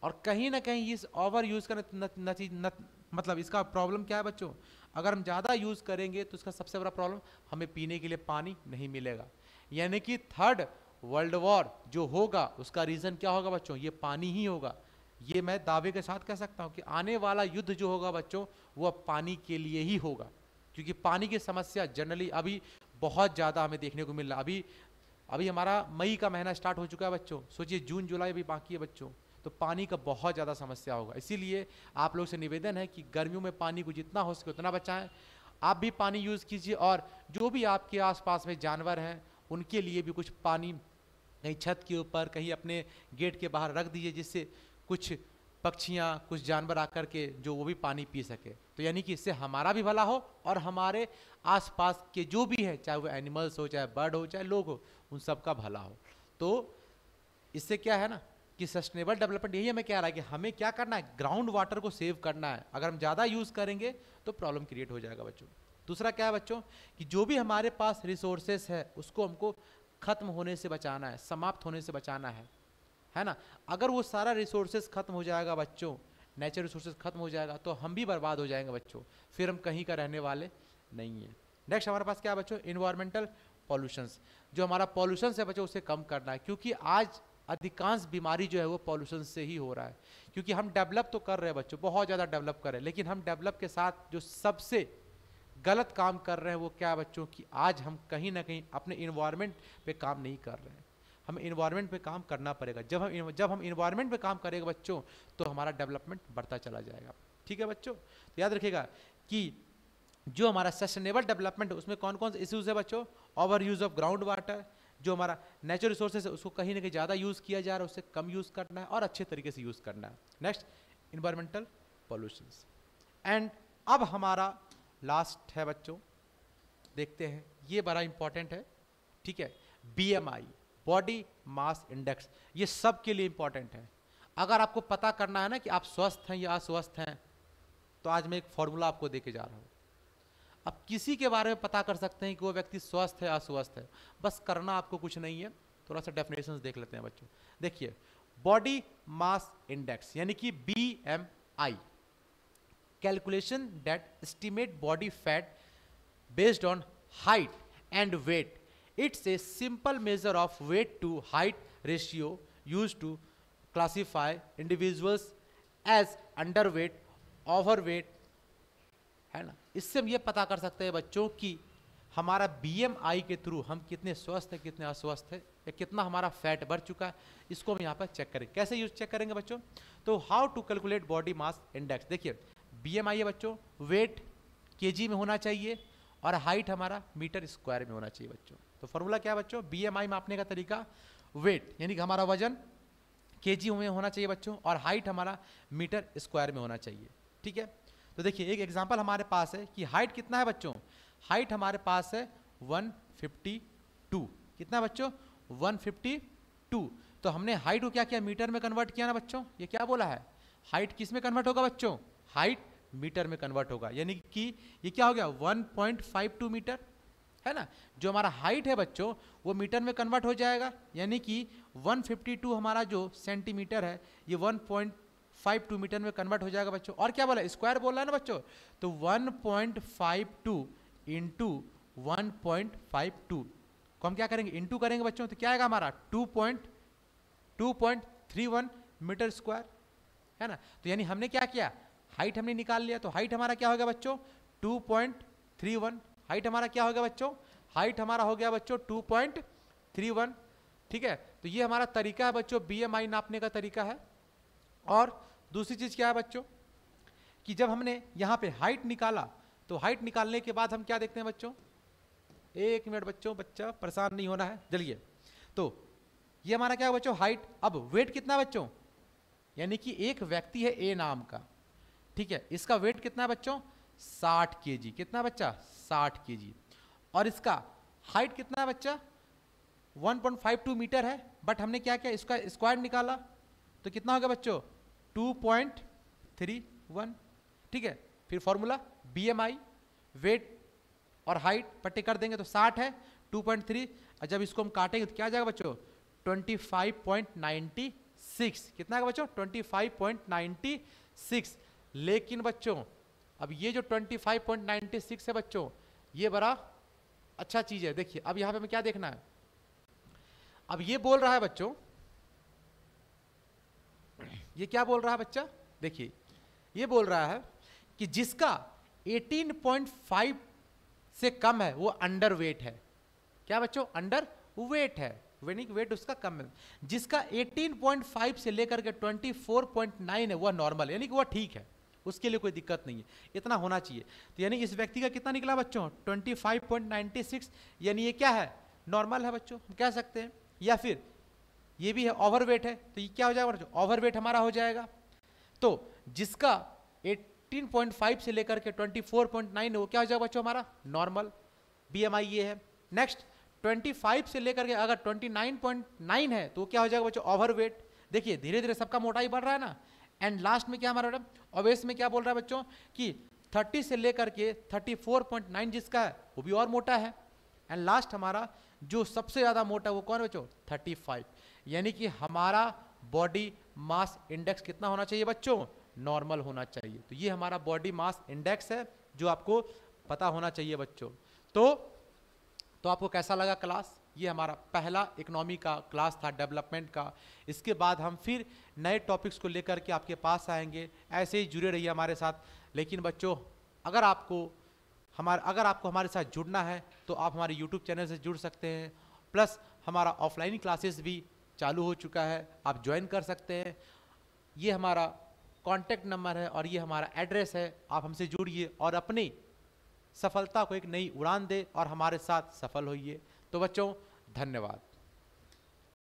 और कहीं ना कहीं इस ओवर यूज का मतलब इसका प्रॉब्लम क्या है बच्चों, अगर हम ज़्यादा यूज करेंगे तो इसका सबसे बड़ा प्रॉब्लम हमें पीने के लिए पानी नहीं मिलेगा। यानी कि थर्ड वर्ल्ड वॉर जो होगा उसका रीजन क्या होगा बच्चों, ये पानी ही होगा। ये मैं दावे के साथ कह सकता हूं कि आने वाला युद्ध जो होगा बच्चों वो पानी के लिए ही होगा, क्योंकि पानी की समस्या जनरली अभी बहुत ज़्यादा हमें देखने को मिल रहा है। अभी अभी हमारा मई का महीना स्टार्ट हो चुका है बच्चों, सोचिए जून जुलाई अभी बाकी है बच्चों, तो पानी का बहुत ज़्यादा समस्या होगा। इसीलिए आप लोग से निवेदन है कि गर्मियों में पानी को जितना हो सके उतना बचाएं, आप भी पानी यूज़ कीजिए, और जो भी आपके आसपास में जानवर हैं उनके लिए भी कुछ पानी कहीं छत के ऊपर, कहीं अपने गेट के बाहर रख दीजिए, जिससे कुछ पक्षियाँ, कुछ जानवर आकर के जो वो भी पानी पी सके। तो यानी कि इससे हमारा भी भला हो और हमारे आसपास के जो भी है, चाहे वो एनिमल्स हो, चाहे बर्ड हो, चाहे लोग हो, उन सब का भला हो। तो इससे क्या है ना कि सस्टेनेबल डेवलपमेंट यही हमें कह रहा है कि हमें क्या करना है, ग्राउंड वाटर को सेव करना है। अगर हम ज़्यादा यूज़ करेंगे तो प्रॉब्लम क्रिएट हो जाएगा बच्चों। दूसरा क्या है बच्चों कि जो भी हमारे पास रिसोर्सेस है उसको हमको खत्म होने से बचाना है, समाप्त होने से बचाना है ना। अगर वो सारा रिसोर्सेज खत्म हो जाएगा बच्चों, नेचुरल रिसोर्सेज खत्म हो जाएगा तो हम भी बर्बाद हो जाएंगे बच्चों, फिर हम कहीं का रहने वाले नहीं है। नेक्स्ट हमारे पास क्या है बच्चों, इन्वायरमेंटल पॉल्यूशंस। जो हमारा पॉल्यूशन है बच्चों उसे कम करना है, क्योंकि आज अधिकांश बीमारी जो है वो पॉल्यूशन से ही हो रहा है। क्योंकि हम डेवलप तो कर रहे हैं बच्चों, बहुत ज़्यादा डेवलप कर रहे हैं, लेकिन हम डेवलप के साथ जो सबसे गलत काम कर रहे हैं वो क्या है बच्चों कि आज हम कहीं ना कहीं अपने इन्वायरमेंट पे काम नहीं कर रहे हैं। हमें इन्वायरमेंट पे काम करना पड़ेगा। जब हम इन्वायरमेंट पे काम करेंगे बच्चों तो हमारा डेवलपमेंट बढ़ता चला जाएगा। ठीक है बच्चों, तो याद रखिएगा कि जो हमारा सस्टेनेबल डेवलपमेंट है उसमें कौन कौन से इश्यूज है बच्चों, over use of ground water, जो हमारा नेचुरल रिसोर्सेज है उसको कहीं ना कहीं ज़्यादा यूज़ किया जा रहा है, उससे कम यूज़ करना है और अच्छे तरीके से यूज़ करना है। Next environmental pollutions. एंड अब हमारा लास्ट है बच्चों, देखते हैं, ये बड़ा इंपॉर्टेंट है। ठीक है, BMI, बॉडी मास इंडेक्स, ये सब के लिए इंपॉर्टेंट है। अगर आपको पता करना है ना कि आप स्वस्थ हैं या अस्वस्थ हैं, तो आज मैं एक फॉर्मूला आपको देके जा रहा हूँ। आप किसी के बारे में पता कर सकते हैं कि वो व्यक्ति स्वस्थ है अस्वस्थ है, बस करना आपको कुछ नहीं है। थोड़ा सा डेफिनेशंस देख लेते हैं बच्चों। देखिए, बॉडी मास इंडेक्स यानी कि BMI, calculation that estimate body fat based on height and weight. It's a simple measure of weight to height ratio used to classify individuals as underweight, overweight, है ना। इससे हम ये पता कर सकते हैं बच्चों कि हमारा BMI के थ्रू हम कितने स्वस्थ हैं, कितने अस्वस्थ हैं, या कितना हमारा फैट बढ़ चुका है, इसको हम यहाँ पर चेक करेंगे। कैसे यूज चेक करेंगे बच्चों, तो how to calculate body mass index. देखिए, BMI है बच्चों, वेट kg में होना चाहिए और हाइट हमारा मीटर स्क्वायर में होना चाहिए बच्चों। तो फॉर्मूला क्या है बच्चों, BMI मापने का तरीका वेट यानी कि हमारा वजन kg में होना चाहिए बच्चों, और हाइट हमारा मीटर स्क्वायर में होना चाहिए। ठीक है, तो देखिए एक एग्जांपल हमारे पास है कि हाइट कितना है बच्चों, हाइट हमारे पास है 152। कितना बच्चों, 152। तो हमने हाइट को क्या किया, मीटर में कन्वर्ट किया ना बच्चों। ये क्या बोला है, हाइट किस में कन्वर्ट होगा बच्चों, हाइट मीटर में कन्वर्ट होगा, यानी कि ये क्या हो गया 1.52 मीटर, है ना। जो हमारा हाइट है बच्चों वो मीटर में कन्वर्ट हो जाएगा, यानी कि 152 हमारा जो सेंटीमीटर है ये 1.52 मीटर में कन्वर्ट हो जाएगा बच्चों। और क्या बोला, स्क्वायर बोल रहा है ना बच्चों, तो 1.52 इंटू 1.52 को हम क्या करेंगे, इंटू करेंगे बच्चों, तो क्या आएगा हमारा 2.31 मीटर स्क्वायर, है ना। तो यानी हमने क्या किया, हाइट हमने निकाल लिया, तो हाइट हमारा क्या हो गया बच्चों 2.31। हाइट हमारा क्या हो गया बच्चों, हाइट हमारा हो गया बच्चों 2.31। ठीक है, तो ये हमारा तरीका है बच्चों BMI नापने का तरीका है। और दूसरी चीज क्या है बच्चों कि जब हमने यहाँ पे हाइट निकाला, तो हाइट निकालने के बाद हम क्या देखते हैं बच्चों, एक मिनट बच्चों, बच्चा परेशान नहीं होना है, चलिए। तो ये हमारा क्या है बच्चों हाइट। अब वेट कितना है बच्चों, यानी कि एक व्यक्ति है A नाम का, ठीक है, इसका वेट कितना है बच्चों 60 kg। कितना बच्चा 60 kg। और इसका हाइट कितना है बच्चा 1.52 मीटर है, बट हमने क्या किया, इसका स्क्वायर निकाला, तो कितना होगा बच्चों 2.31। ठीक है, फिर फॉर्मूला BMI वेट और हाइट पट्टी कर देंगे तो 60 है 2.3, और जब इसको हम काटेंगे तो क्या आ जाएगा बच्चों 25.96। कितना है बच्चों 25.96। लेकिन बच्चों अब ये जो 25.96 है बच्चों, ये बड़ा अच्छा चीज है। देखिए अब यहां पे हमें क्या देखना है, अब ये बोल रहा है बच्चों, ये क्या बोल रहा है बच्चा, देखिए ये बोल रहा है कि जिसका 18.5 से कम है वो अंडर वेट है। क्या बच्चों, अंडर वेट है, वेट उसका कम है। जिसका 18.5 से लेकर के 24.9 है वह नॉर्मल है, यानी कि वह ठीक है, उसके लिए कोई दिक्कत नहीं है, इतना होना चाहिए। तो यानी इस व्यक्ति का कितना निकला बच्चों 25.96, यानी ये क्या है, नॉर्मल है बच्चों, हम कह सकते हैं। या फिर ये भी है ओवरवेट है, तो ये क्या हो जाएगा बच्चों, ओवरवेट हमारा हो जाएगा। तो जिसका 18.5 से लेकर के 24.9 है वो क्या हो जाएगा बच्चों, हमारा नॉर्मल, बीएमआई ये है। नेक्स्ट 25 से लेकर के अगर 29.9 है तो क्या हो जाएगा बच्चों, ओवरवेट। देखिए धीरे धीरे सबका मोटाई बढ़ रहा है ना। एंड लास्ट में क्या हमारा मैडम, ओबेस में क्या बोल रहा है बच्चों कि 30 से लेकर के 34.9 जिसका है वो भी और मोटा है। एंड लास्ट हमारा जो सबसे ज्यादा मोटा है वो कौन है बच्चों, 35। यानी कि हमारा बॉडी मास इंडेक्स कितना होना चाहिए बच्चों, नॉर्मल होना चाहिए। तो ये हमारा बॉडी मास इंडेक्स है जो आपको पता होना चाहिए बच्चों। तो आपको कैसा लगा क्लास, ये हमारा पहला इकोनॉमी का क्लास था, डेवलपमेंट का। इसके बाद हम फिर नए टॉपिक्स को लेकर के आपके पास आएंगे, ऐसे ही जुड़े रहिए हमारे साथ। लेकिन बच्चों अगर आपको हमारे साथ जुड़ना है तो आप हमारे YouTube चैनल से जुड़ सकते हैं, प्लस हमारा ऑफलाइन क्लासेस भी चालू हो चुका है, आप ज्वाइन कर सकते हैं। ये हमारा कॉन्टैक्ट नंबर है और ये हमारा एड्रेस है, आप हमसे जुड़िए और अपनी सफलता को एक नई उड़ान दे और हमारे साथ सफल होइए। तो बच्चों धन्यवाद।